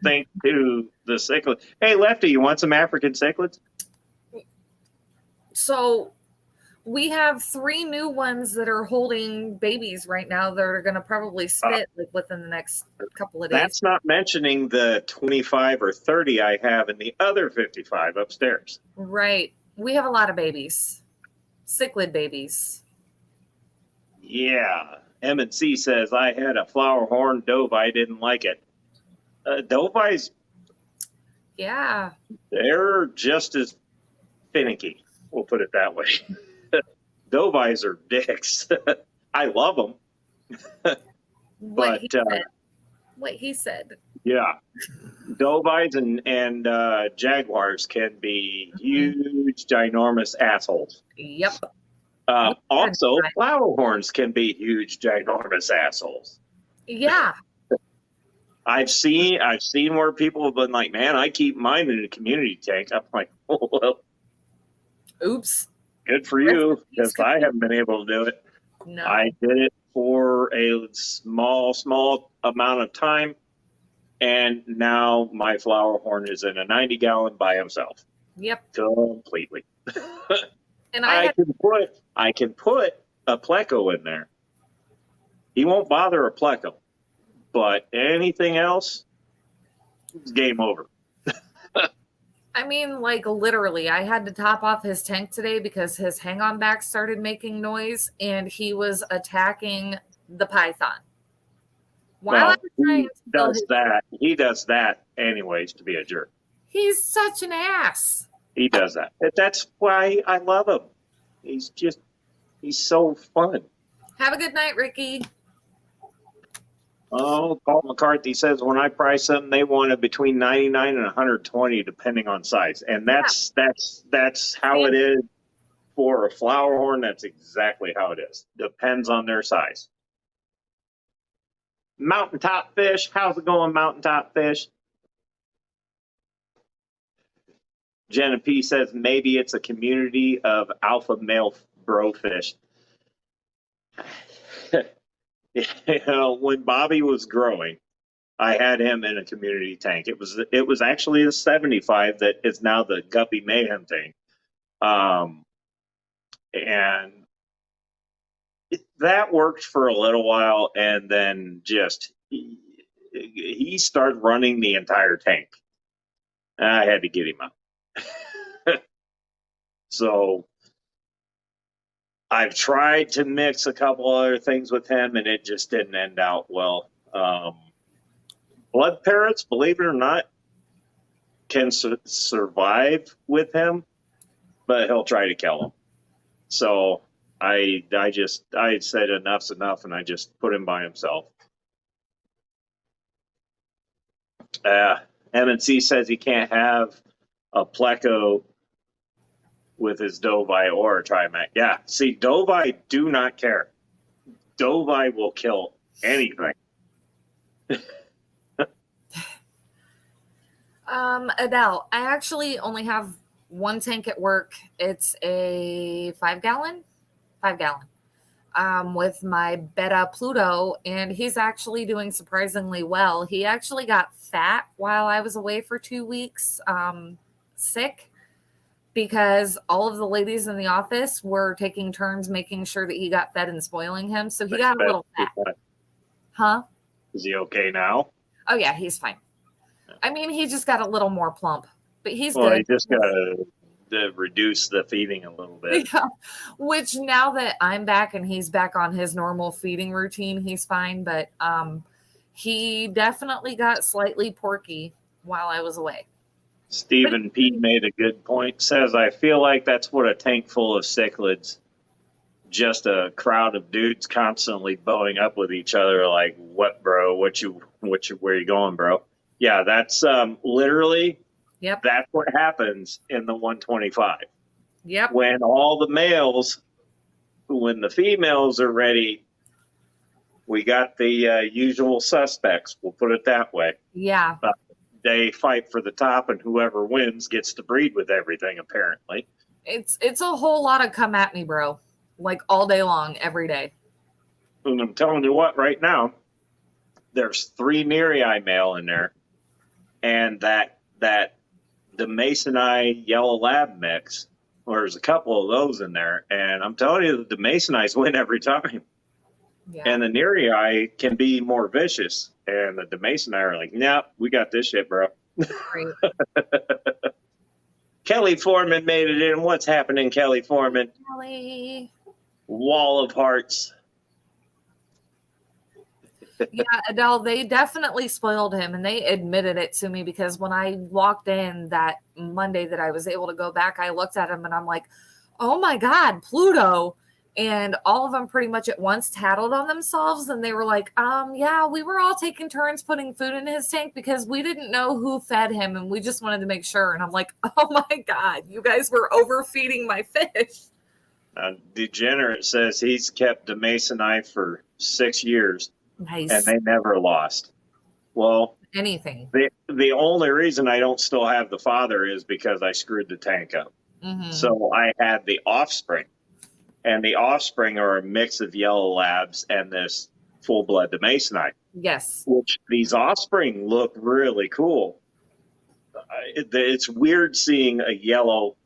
Speaker 1: Thanks to the cichlids. Hey, Lefty, you want some African cichlids?
Speaker 2: So we have 3 new ones that are holding babies right now that are going to probably spit within the next couple of days.
Speaker 1: That's not mentioning the 25 or 30 I have in the other 55 upstairs.
Speaker 2: Right. We have a lot of babies. Cichlid babies.
Speaker 1: Yeah. M&C says, I had a flower horn dove. I didn't like it. Dovies,
Speaker 2: yeah,
Speaker 1: they're just as finicky. We'll put it that way. Dovies are dicks. I love them.
Speaker 2: What he said.
Speaker 1: Yeah. Dovies and jaguars can be huge, ginormous assholes.
Speaker 2: Yep.
Speaker 1: Also, flower horns can be huge, ginormous assholes.
Speaker 2: Yeah.
Speaker 1: I've seen where people have been like, man, I keep mine in a community tank. I'm like, oh, well,
Speaker 2: oops.
Speaker 1: Good for you, because I haven't been able to do it.
Speaker 2: No.
Speaker 1: I did it for a small amount of time, and now my flower horn is in a 90-gallon by himself.
Speaker 2: Yep.
Speaker 1: Completely.
Speaker 2: And
Speaker 1: I can put a pleco in there. He won't bother a pleco. But anything else, it's game over.
Speaker 2: I mean, like literally, I had to top off his tank today because his hang-on back started making noise and he was attacking the python.
Speaker 1: He does that anyways to be a jerk.
Speaker 2: He's such an ass.
Speaker 1: He does that. That's why I love him. He's so fun.
Speaker 2: Have a good night, Ricky.
Speaker 1: Oh, Paul McCarthy says when I price them, they want it between 99 and 120, depending on size, and that's how it is for a flower horn. That's exactly how it is. Depends on their size. Mountaintop fish, how's it going, Mountaintop fish? Jenna P says maybe it's a community of alpha male bro fish. When Bobby was growing, I had him in a community tank. It was actually the 75 that is now the Guppy Mayhem thing. And that worked for a little while, and then just he started running the entire tank. I had to get him out. So I've tried to mix a couple other things with him, and it just didn't end out well. Blood parrots, believe it or not, can survive with him, but he'll try to kill them. So I said enough's enough, and I just put him by himself. M&C says he can't have a pleco with his Dovi or a Trimac. Yeah, see, Dovi do not care. Dovi will kill anything.
Speaker 2: Adele, I actually only have one tank at work. It's a 5-gallon. With my Beta Pluto, and he's actually doing surprisingly well. He actually got fat while I was away for 2 weeks, sick, because all of the ladies in the office were taking turns making sure that he got fed and spoiling him. So he got a little fat. Huh?
Speaker 1: Is he okay now?
Speaker 2: Oh, yeah, he's fine. I mean, he just got a little more plump, but he's good.
Speaker 1: He just got to reduce the feeding a little bit.
Speaker 2: Yeah. Which now that I'm back and he's back on his normal feeding routine, he's fine. But he definitely got slightly porky while I was away.
Speaker 1: Stephen P. made a good point. Says, I feel like that's what a tank full of cichlids, just a crowd of dudes constantly bowing up with each other. Like, what, bro? Where you going, bro? Yeah, that's literally.
Speaker 2: Yep.
Speaker 1: That's what happens in the 125.
Speaker 2: Yep.
Speaker 1: When the females are ready, we got the usual suspects. We'll put it that way.
Speaker 2: Yeah.
Speaker 1: They fight for the top, and whoever wins gets to breed with everything, apparently.
Speaker 2: It's a whole lot of come at me, bro. Like all day long, every day.
Speaker 1: And I'm telling you what, right now, there's 3 Nerii male in there, and that the Masonite yellow lab mix, there's a couple of those in there, and I'm telling you, the Masonites win every time. Yeah. And the Nerii can be more vicious, and the Masonite are like, "Nope, we got this shit, bro." Right. Kelly Foreman made it in. What's happening, Kelly Foreman?
Speaker 2: Kelly.
Speaker 1: Wall of hearts.
Speaker 2: Yeah, Adele, they definitely spoiled him, and they admitted it to me, because when I walked in that Monday that I was able to go back, I looked at him and I'm like, oh my God, Pluto. And all of them pretty much at once tattled on themselves, and they were like, yeah, we were all taking turns putting food in his tank because we didn't know who fed him, and we just wanted to make sure. And I'm like, oh my God, you guys were overfeeding my fish.
Speaker 1: Degenerate says he's kept the Masonite for 6 years.
Speaker 2: Nice.
Speaker 1: And they never lost. Well,
Speaker 2: anything.
Speaker 1: The only reason I don't still have the father is because I screwed the tank up. Mm-hmm. So I had the offspring. And the offspring are a mix of yellow labs and this full-blood Masonite.
Speaker 2: Yes.
Speaker 1: Which these offspring look really cool. It's weird seeing a yellow,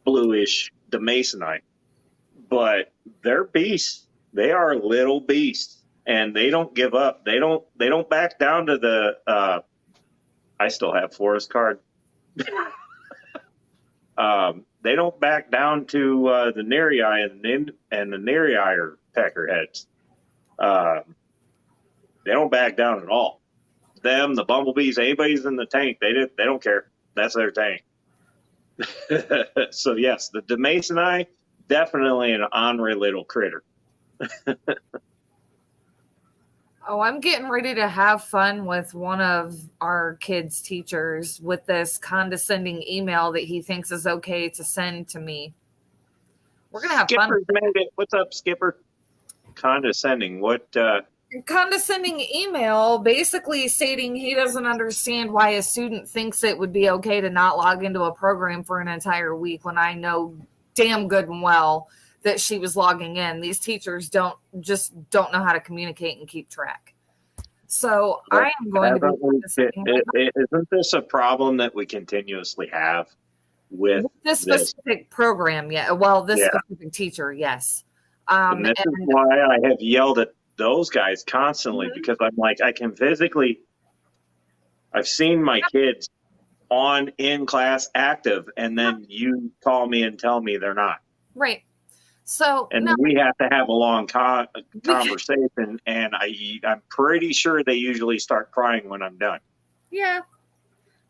Speaker 1: bluish Masonite. But they're beasts. They are little beasts. And they don't give up. They don't back down to the I still have Forest card. They don't back down to the Nerii, and the Nerii are peckerheads. They don't back down at all. Them, the bumblebees, anybody's in the tank, they don't care. That's their tank. So yes, the Masonite, definitely an ornery little critter.
Speaker 2: Oh, I'm getting ready to have fun with one of our kids' teachers with this condescending email that he thinks is okay to send to me. We're going to have fun.
Speaker 1: Made it. What's up, Skipper? Condescending. What?
Speaker 2: Condescending email basically stating he doesn't understand why a student thinks it would be okay to not log into a program for an entire week when I know damn good and well that she was logging in. These teachers don't know how to communicate and keep track. So I am going to
Speaker 1: isn't this a problem that we continuously have with
Speaker 2: this specific program? Yeah. Well, this specific teacher, yes.
Speaker 1: And this is why I have yelled at those guys constantly, mm-hmm. because I'm like, I've seen my kids on in class active, and then you call me and tell me they're not.
Speaker 2: Right. So
Speaker 1: we have to have a long conversation, and I'm pretty sure they usually start crying when I'm done.
Speaker 2: Yeah.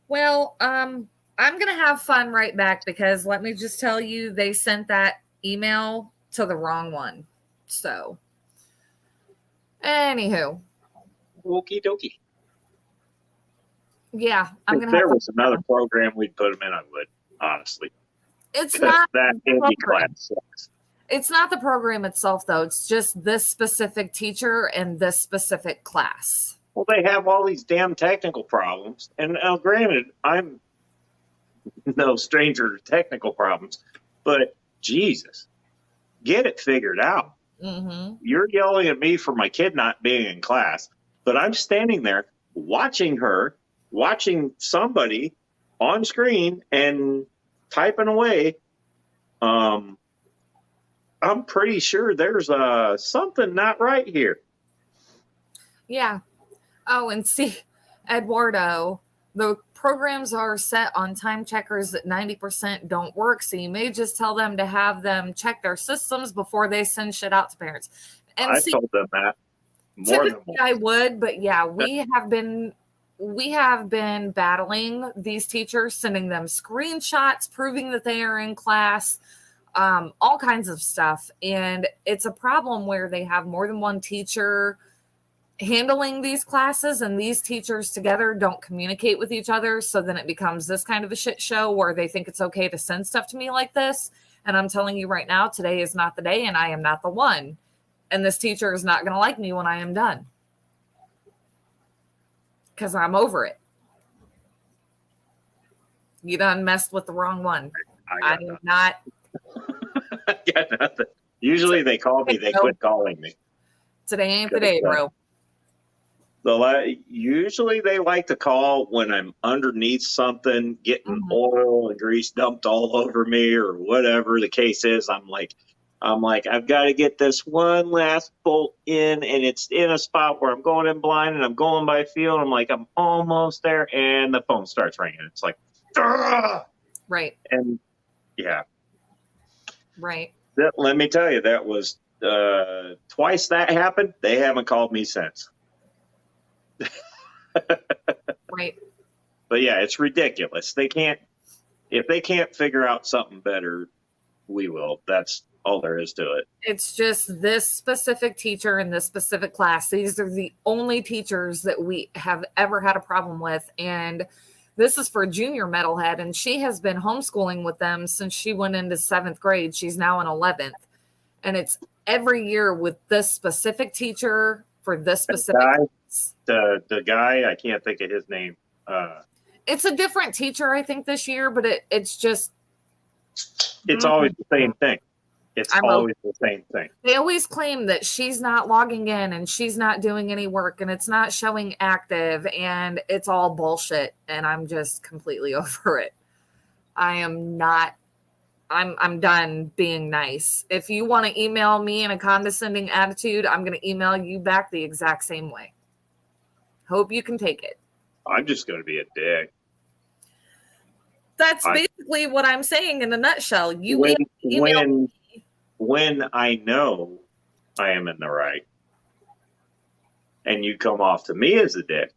Speaker 2: Well, I'm gonna have fun right back, because let me just tell you, they sent that email to the wrong one. So, anywho,
Speaker 1: okie dokie.
Speaker 2: Yeah, I'm gonna.
Speaker 1: If there was another program we'd put them in, I would, honestly.
Speaker 2: It's not
Speaker 1: that indie class sucks.
Speaker 2: It's not the program itself, though. It's just this specific teacher and this specific class.
Speaker 1: Well, they have all these damn technical problems. And granted, I'm no stranger to technical problems, but Jesus, get it figured out. Mm-hmm. You're yelling at me for my kid not being in class, but I'm standing there watching somebody on screen and typing away. I'm pretty sure there's something not right here.
Speaker 2: Yeah. Oh, and see, Eduardo, the programs are set on time checkers that 90% don't work. So you may just tell them to have them check their systems before they send shit out to parents. And
Speaker 1: I told them that. More than
Speaker 2: I would, but yeah, we have been we have been battling these teachers, sending them screenshots, proving that they are in class, all kinds of stuff. And it's a problem where they have more than one teacher handling these classes, and these teachers together don't communicate with each other. So then it becomes this kind of a shit show where they think it's okay to send stuff to me like this. And I'm telling you right now, today is not the day, and I am not the one. And this teacher is not going to like me when I am done, because I'm over it. You done messed with the wrong one. I am not.
Speaker 1: I got nothing. Usually they call me, they quit calling me.
Speaker 2: Today ain't the day, bro.
Speaker 1: Usually they like to call when I'm underneath something, getting oil and grease dumped all over me or whatever the case is. I'm like, I've got to get this one last bolt in, and it's in a spot where I'm going in blind and I'm going by feel. I'm like, I'm almost there, and the phone starts ringing. It's like, Argh!
Speaker 2: Right.
Speaker 1: And yeah.
Speaker 2: Right.
Speaker 1: Let me tell you, that was twice that happened. They haven't called me since.
Speaker 2: Right.
Speaker 1: But yeah, it's ridiculous. If they can't figure out something better, we will. That's all there is to it.
Speaker 2: It's just this specific teacher in this specific class. These are the only teachers that we have ever had a problem with. And this is for junior metalhead, and she has been homeschooling with them since she went into 7th grade. She's now in 11th. And it's every year with this specific teacher for this specific
Speaker 1: guy, the guy, I can't think of his name.
Speaker 2: It's a different teacher, I think, this year, but it's just...
Speaker 1: It's always the same thing. It's always the same thing.
Speaker 2: They always claim that she's not logging in and she's not doing any work and it's not showing active, and it's all bullshit. And I'm just completely over it. I'm done being nice. If you want to email me in a condescending attitude, I'm going to email you back the exact same way. Hope you can take it.
Speaker 1: I'm just going to be a dick.
Speaker 2: That's basically what I'm saying in a nutshell. You
Speaker 1: when I know I am in the right, and you come off to me as a dick,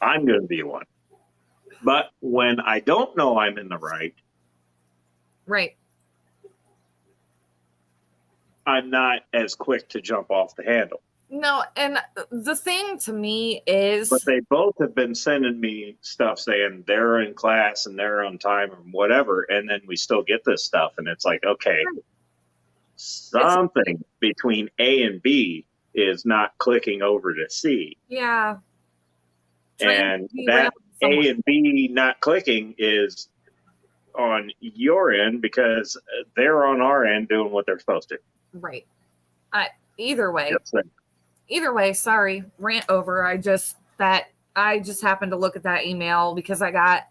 Speaker 1: I'm going to be one. But when I don't know I'm in the right, I'm not as quick to jump off the handle.
Speaker 2: No, and the thing to me is...
Speaker 1: But they both have been sending me stuff saying they're in class and they're on time or whatever, and then we still get this stuff, and it's like, okay, something between A and B is not clicking over to C.
Speaker 2: Yeah.
Speaker 1: And that A and B not clicking is on your end because they're on our end doing what they're supposed to.
Speaker 2: Right. Either way.
Speaker 1: Yep.
Speaker 2: Either way, sorry, rant over. I just happened to look at that email because I got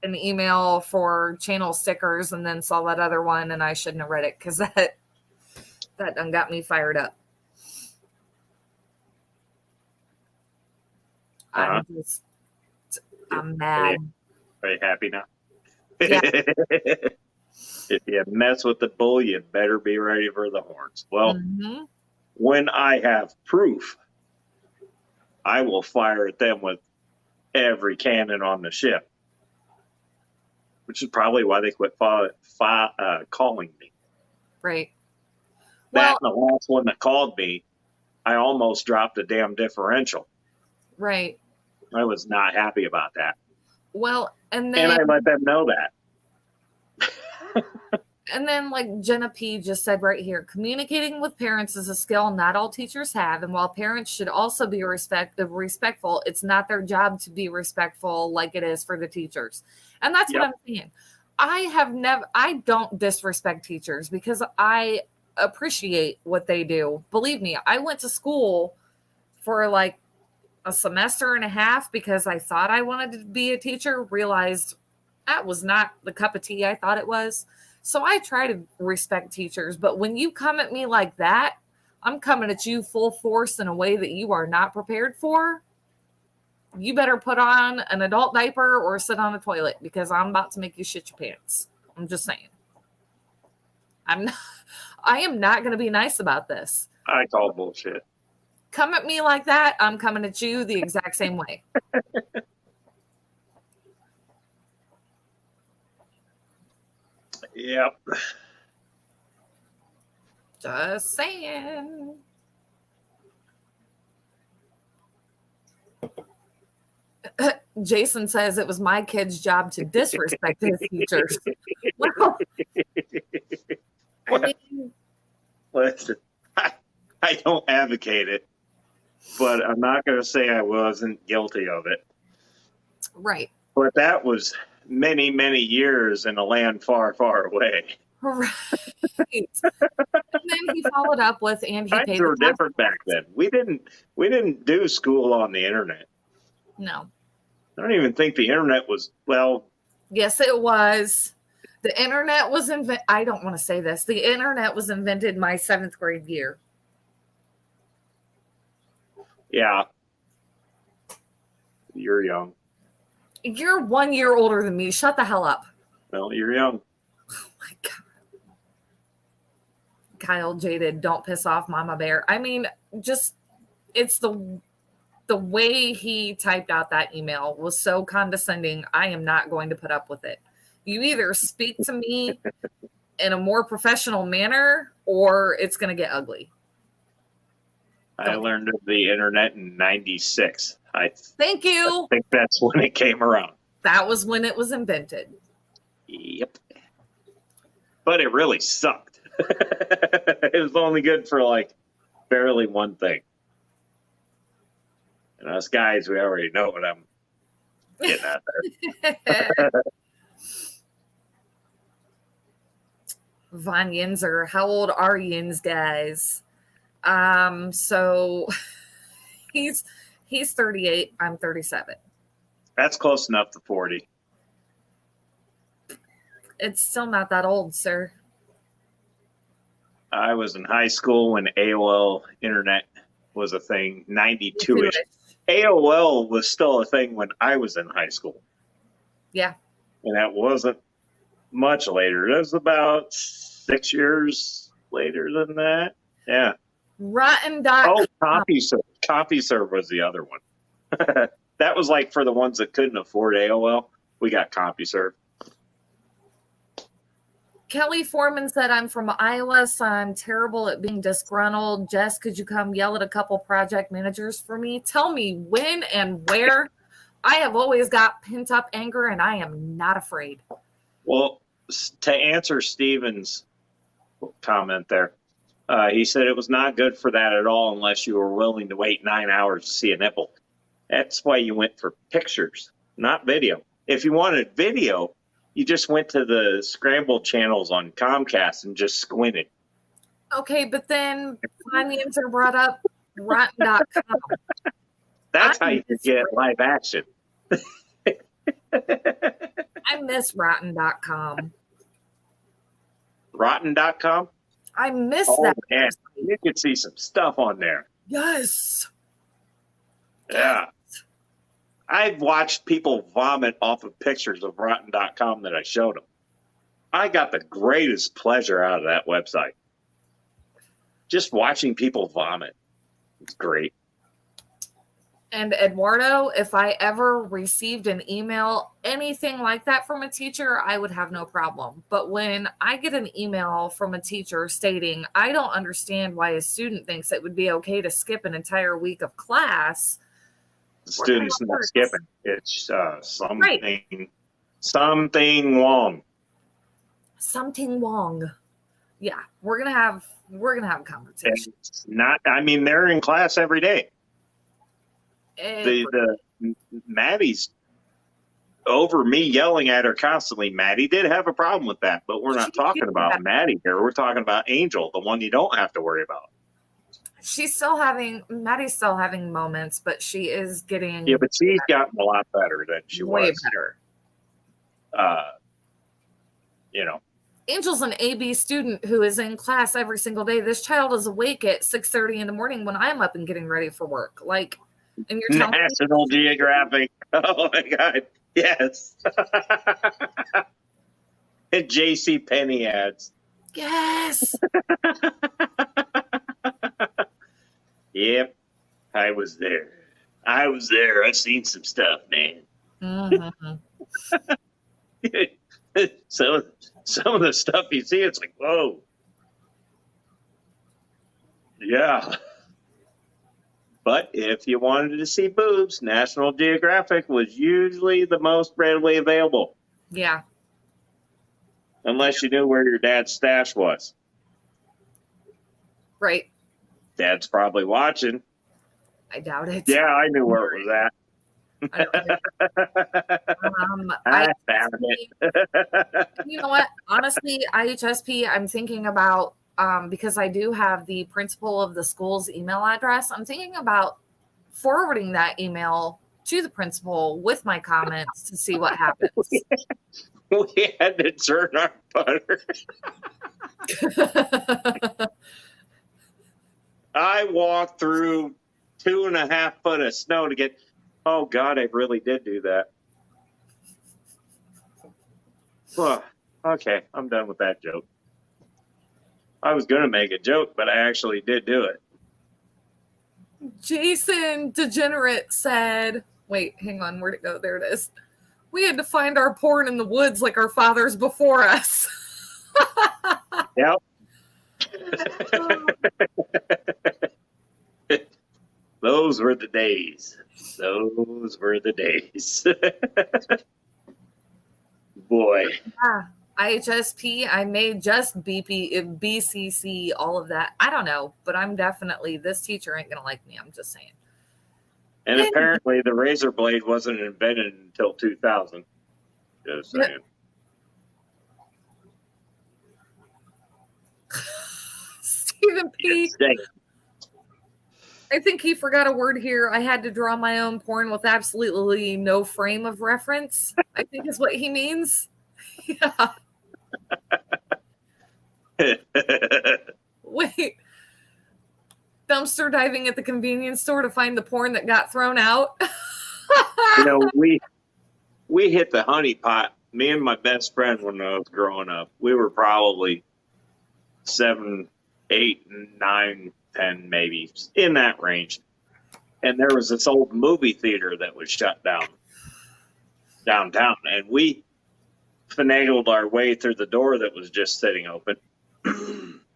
Speaker 2: an email for channel stickers and then saw that other one, and I shouldn't have read it because that done got me fired up. I'm mad.
Speaker 1: Are you happy now?
Speaker 2: Yeah.
Speaker 1: If you mess with the bull, you better be ready for the horns. Well, when I have proof, I will fire at them with every cannon on the ship, which is probably why they quit calling me.
Speaker 2: Right.
Speaker 1: That and the last one that called me, I almost dropped a damn differential.
Speaker 2: Right.
Speaker 1: I was not happy about that.
Speaker 2: Well, and I
Speaker 1: let them know that.
Speaker 2: And then, like Jenna P just said right here, communicating with parents is a skill not all teachers have. And while parents should also be respectful, it's not their job to be respectful like it is for the teachers. And that's what I'm saying. I don't disrespect teachers because I appreciate what they do. Believe me, I went to school for like a semester and a half because I thought I wanted to be a teacher, realized that was not the cup of tea I thought it was. So I try to respect teachers, but when you come at me like that, I'm coming at you full force in a way that you are not prepared for. You better put on an adult diaper or sit on a toilet because I'm about to make you shit your pants. I'm just saying. I am not going to be nice about this.
Speaker 1: I call bullshit.
Speaker 2: come at me like that, I'm coming at you the exact same way.
Speaker 1: Yep.
Speaker 2: Just saying. Jason says it was my kid's job to disrespect his teachers. Well, I mean,
Speaker 1: listen, I don't advocate it, but I'm not going to say I wasn't guilty of it.
Speaker 2: right.
Speaker 1: But that was many, many years in a land far, far away.
Speaker 2: Right. And then he followed up with, and he
Speaker 1: Times
Speaker 2: paid
Speaker 1: were
Speaker 2: the
Speaker 1: different back then. We didn't do school on the internet.
Speaker 2: No.
Speaker 1: I don't even think the internet was, well.
Speaker 2: Yes, it was. The internet was invented. I don't want to say this. The internet was invented my 7th grade year.
Speaker 1: Yeah. You're young.
Speaker 2: You're 1 year older than me. Shut the hell up.
Speaker 1: Well, you're young.
Speaker 2: Oh my God. Kyle Jaded, don't piss off Mama Bear. I mean, just it's the way he typed out that email was so condescending. I am not going to put up with it. You either speak to me in a more professional manner or it's going to get ugly.
Speaker 1: I learned of the internet in 96.
Speaker 2: Thank you.
Speaker 1: I think that's when it came around.
Speaker 2: That was when it was invented.
Speaker 1: Yep. But it really sucked. It was only good for like barely one thing. And us guys, we already know what I'm getting at there.
Speaker 2: Von Yinzer, how old are Yins guys? So he's 38, I'm 37.
Speaker 1: That's close enough to 40.
Speaker 2: It's still not that old, sir.
Speaker 1: I was in high school when AOL internet was a thing, 92-ish. AOL was still a thing when I was in high school.
Speaker 2: Yeah.
Speaker 1: And that wasn't much later. It was about 6 years later than that. Yeah.
Speaker 2: Rotten.com.
Speaker 1: Oh, CompuServe. CompuServe was the other one. That was like for the ones that couldn't afford AOL. We got CompuServe.
Speaker 2: Kelly Foreman said, I'm from Iowa, so I'm terrible at being disgruntled. Jess, could you come yell at a couple project managers for me? Tell me when and where. I have always got pent up anger, and I am not afraid.
Speaker 1: Well, to answer Steven's comment there, he said it was not good for that at all unless you were willing to wait 9 hours to see a nipple. That's why you went for pictures, not video. If you wanted video, you just went to the scrambled channels on Comcast and just squinted.
Speaker 2: Okay, but then Financer brought up Rotten.com.
Speaker 1: That's how you get live action.
Speaker 2: I miss Rotten.com.
Speaker 1: Rotten.com?
Speaker 2: I miss
Speaker 1: Oh,
Speaker 2: that.
Speaker 1: man. You could see some stuff on there.
Speaker 2: Yes.
Speaker 1: Yeah. I've watched people vomit off of pictures of Rotten.com that I showed them. I got the greatest pleasure out of that website. Just watching people vomit. It's great.
Speaker 2: And Eduardo, if I ever received an email, anything like that from a teacher, I would have no problem. But when I get an email from a teacher stating, I don't understand why a student thinks it would be okay to skip an entire week of class.
Speaker 1: The student's not skipping. It's something,
Speaker 2: Right.
Speaker 1: something wrong.
Speaker 2: Something wrong. Yeah, we're gonna have a conversation.
Speaker 1: It's not. I mean, they're in class every day. The Maddie's over me yelling at her constantly. Maddie did have a problem with that, but we're not talking about Maddie here. We're talking about Angel, the one you don't have to worry about.
Speaker 2: Maddie's still having moments, but she is getting.
Speaker 1: Yeah, but she's gotten a lot better than she was.
Speaker 2: Way better. Angel's an AB student who is in class every single day. This child is awake at 6:30 in the morning when I'm up and getting ready for work. Like, and you're telling
Speaker 1: National Geographic. Oh my God. Yes. And JC Penney ads.
Speaker 2: Yes.
Speaker 1: Yep. I was there. I've seen some stuff, man.
Speaker 2: Mm-hmm.
Speaker 1: So some of the stuff you see, it's like, whoa. Yeah. But if you wanted to see boobs, National Geographic was usually the most readily available.
Speaker 2: Yeah.
Speaker 1: Unless you knew where your dad's stash was.
Speaker 2: Right.
Speaker 1: Dad's probably watching.
Speaker 2: I doubt it.
Speaker 1: Yeah, I knew where it was at.
Speaker 2: I
Speaker 1: found it.
Speaker 2: You know what? Honestly, IHSP, I'm thinking about, because I do have the principal of the school's email address, I'm thinking about forwarding that email to the principal with my comments to see what happens.
Speaker 1: We had to turn our butter. I walked through 2.5 foot of snow to get. Oh God, I really did do that. Well, okay, I'm done with that joke. I was going to make a joke, but I actually did do it.
Speaker 2: Jason Degenerate said, wait, hang on, where'd it go? There it is. We had to find our porn in the woods like our fathers before us.
Speaker 1: Yep. Those were the days. Those were the days. Boy.
Speaker 2: Yeah. IHSP, I may just BCC, all of that. I don't know, but I'm definitely, this teacher ain't going to like me. I'm just saying.
Speaker 1: And apparently the razor blade wasn't invented until 2000. Just saying.
Speaker 2: Stephen P. I think he forgot a word here. I had to draw my own porn with absolutely no frame of reference, I think is what he means. Yeah. Wait. Dumpster diving at the convenience store to find the porn that got thrown out.
Speaker 1: You know, we hit the honeypot. Me and my best friend when I was growing up, we were probably 7, 8, 9, 10, maybe in that range. And there was this old movie theater that was shut down downtown, and we finagled our way through the door that was just sitting open.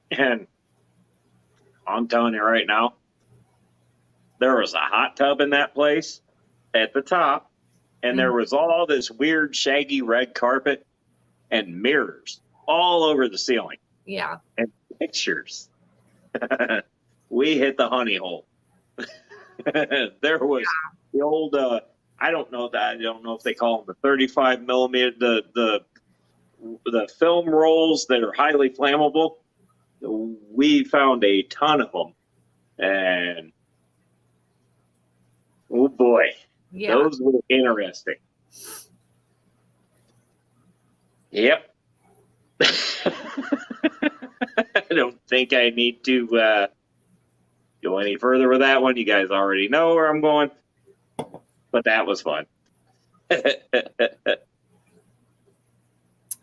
Speaker 1: And I'm telling you right now, there was a hot tub in that place at the top, and there was all this weird shaggy red carpet and mirrors all over the ceiling.
Speaker 2: Yeah.
Speaker 1: And pictures. We hit the honey hole. There was the old I don't know if they call them the 35 millimeter, the film rolls that are highly flammable. We found a ton of them, and oh boy, those were interesting. Yep. I don't think I need to go any further with that one. You guys already know where I'm going, but that was fun.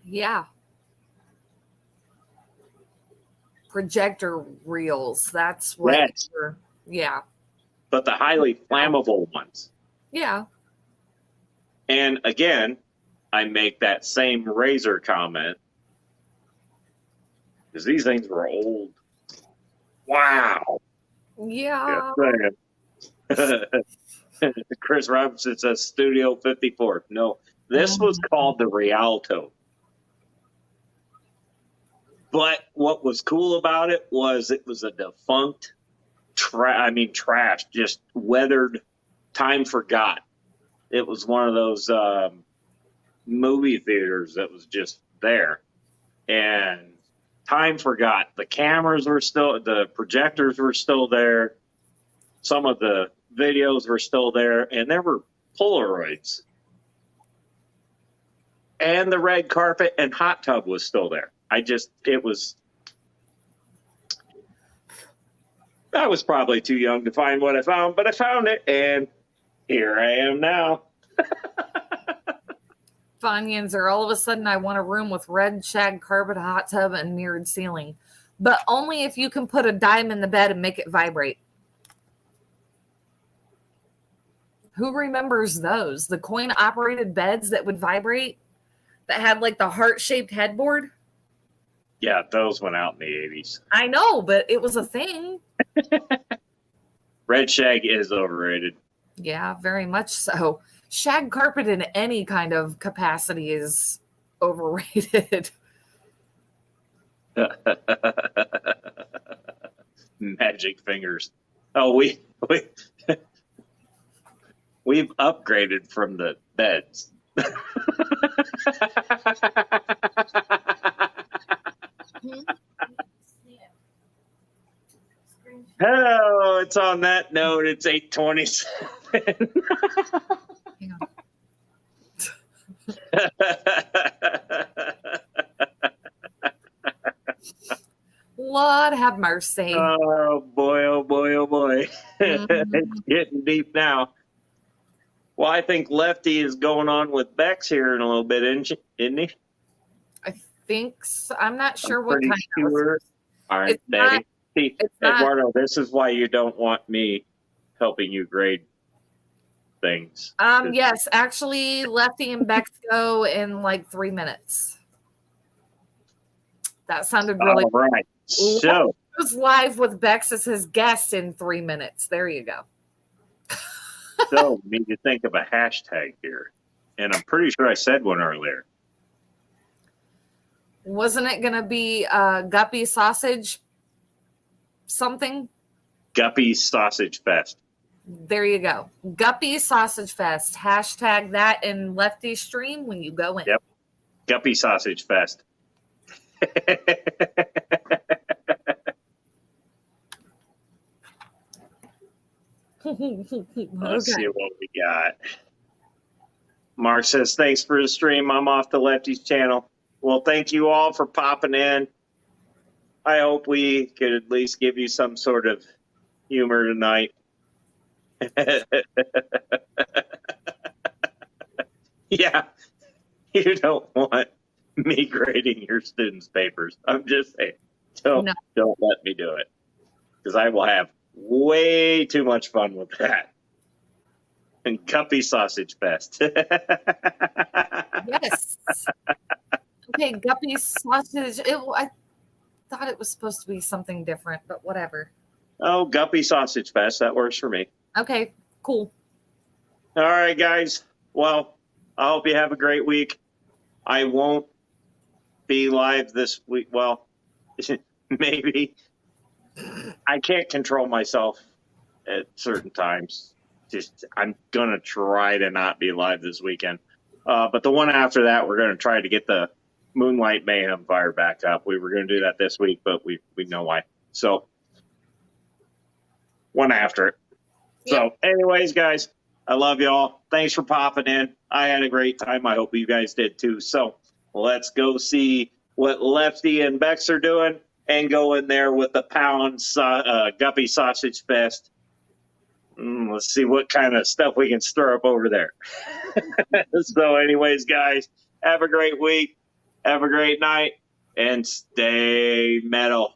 Speaker 2: Yeah. Projector reels. That's what. Yeah.
Speaker 1: But the highly flammable ones.
Speaker 2: Yeah.
Speaker 1: And again, I make that same razor comment because these things were old. Wow.
Speaker 2: Yeah.
Speaker 1: Chris Robinson says Studio 54. No, this was called the Rialto. But what was cool about it was a defunct, trash, just weathered, time forgot. It was one of those movie theaters that was just there. And time forgot. The cameras were still, the projectors were still there. Some of the videos were still there. And there were Polaroids. And the red carpet and hot tub was still there. I was probably too young to find what I found, but I found it, and here I am now.
Speaker 2: Funyuns are all of a sudden I want a room with red shag carpet, hot tub, and mirrored ceiling. But only if you can put a dime in the bed and make it vibrate. Who remembers those? The coin operated beds that would vibrate that had like the heart-shaped headboard?
Speaker 1: Yeah, those went out in the 80s.
Speaker 2: I know, but it was a thing.
Speaker 1: Red shag is overrated.
Speaker 2: Yeah, very much so. Shag carpet in any kind of capacity is overrated.
Speaker 1: Magic fingers. Oh, we've upgraded from the beds. Oh, it's on that note. It's 8:27.
Speaker 2: Hang on. Lord have mercy.
Speaker 1: Oh boy, oh boy, oh boy. It's getting deep now. Well, I think Lefty is going on with Bex here in a little bit, isn't he?
Speaker 2: I think so. I'm not sure what
Speaker 1: Pretty
Speaker 2: kind
Speaker 1: sure.
Speaker 2: of.
Speaker 1: All right, Daddy. See, Eduardo, this is why you don't want me helping you grade things.
Speaker 2: Yes, actually, Lefty and Bex go in like 3 minutes. That sounded really.
Speaker 1: All right. So
Speaker 2: Goes live with Bex as his guest in 3 minutes. There you go.
Speaker 1: So we need to think of a hashtag here. And I'm pretty sure I said one earlier.
Speaker 2: Wasn't it going to be Guppy Sausage something?
Speaker 1: Guppy Sausage Fest.
Speaker 2: There you go. Guppy Sausage Fest. Hashtag that in Lefty stream when you go in.
Speaker 1: Yep. Guppy Sausage Fest. Let's see what we got. Mark says, thanks for the stream. I'm off the Lefty's channel. Well, thank you all for popping in. I hope we could at least give you some sort of humor tonight. Yeah, you don't want me grading your students' papers. I'm just saying, don't let me do it, because I will have way too much fun with that. And Guppy Sausage Fest.
Speaker 2: Yes. Okay, Guppy Sausage. I thought it was supposed to be something different, but whatever.
Speaker 1: Oh, Guppy Sausage Fest. That works for me.
Speaker 2: Okay, cool.
Speaker 1: All right, guys. Well, I hope you have a great week. I won't be live this week. Well, maybe. I can't control myself at certain times. I'm going to try to not be live this weekend. But the one after that, we're going to try to get the Moonlight Mayhem fire back up. We were going to do that this week, but we know why. So, one after it. Yep. So, anyways, guys, I love y'all. Thanks for popping in. I had a great time. I hope you guys did too. So, let's go see what Lefty and Bex are doing and go in there with the Guppy Sausage Fest. Let's see what kind of stuff we can stir up over there. So anyways, guys, have a great week. Have a great night. And stay metal.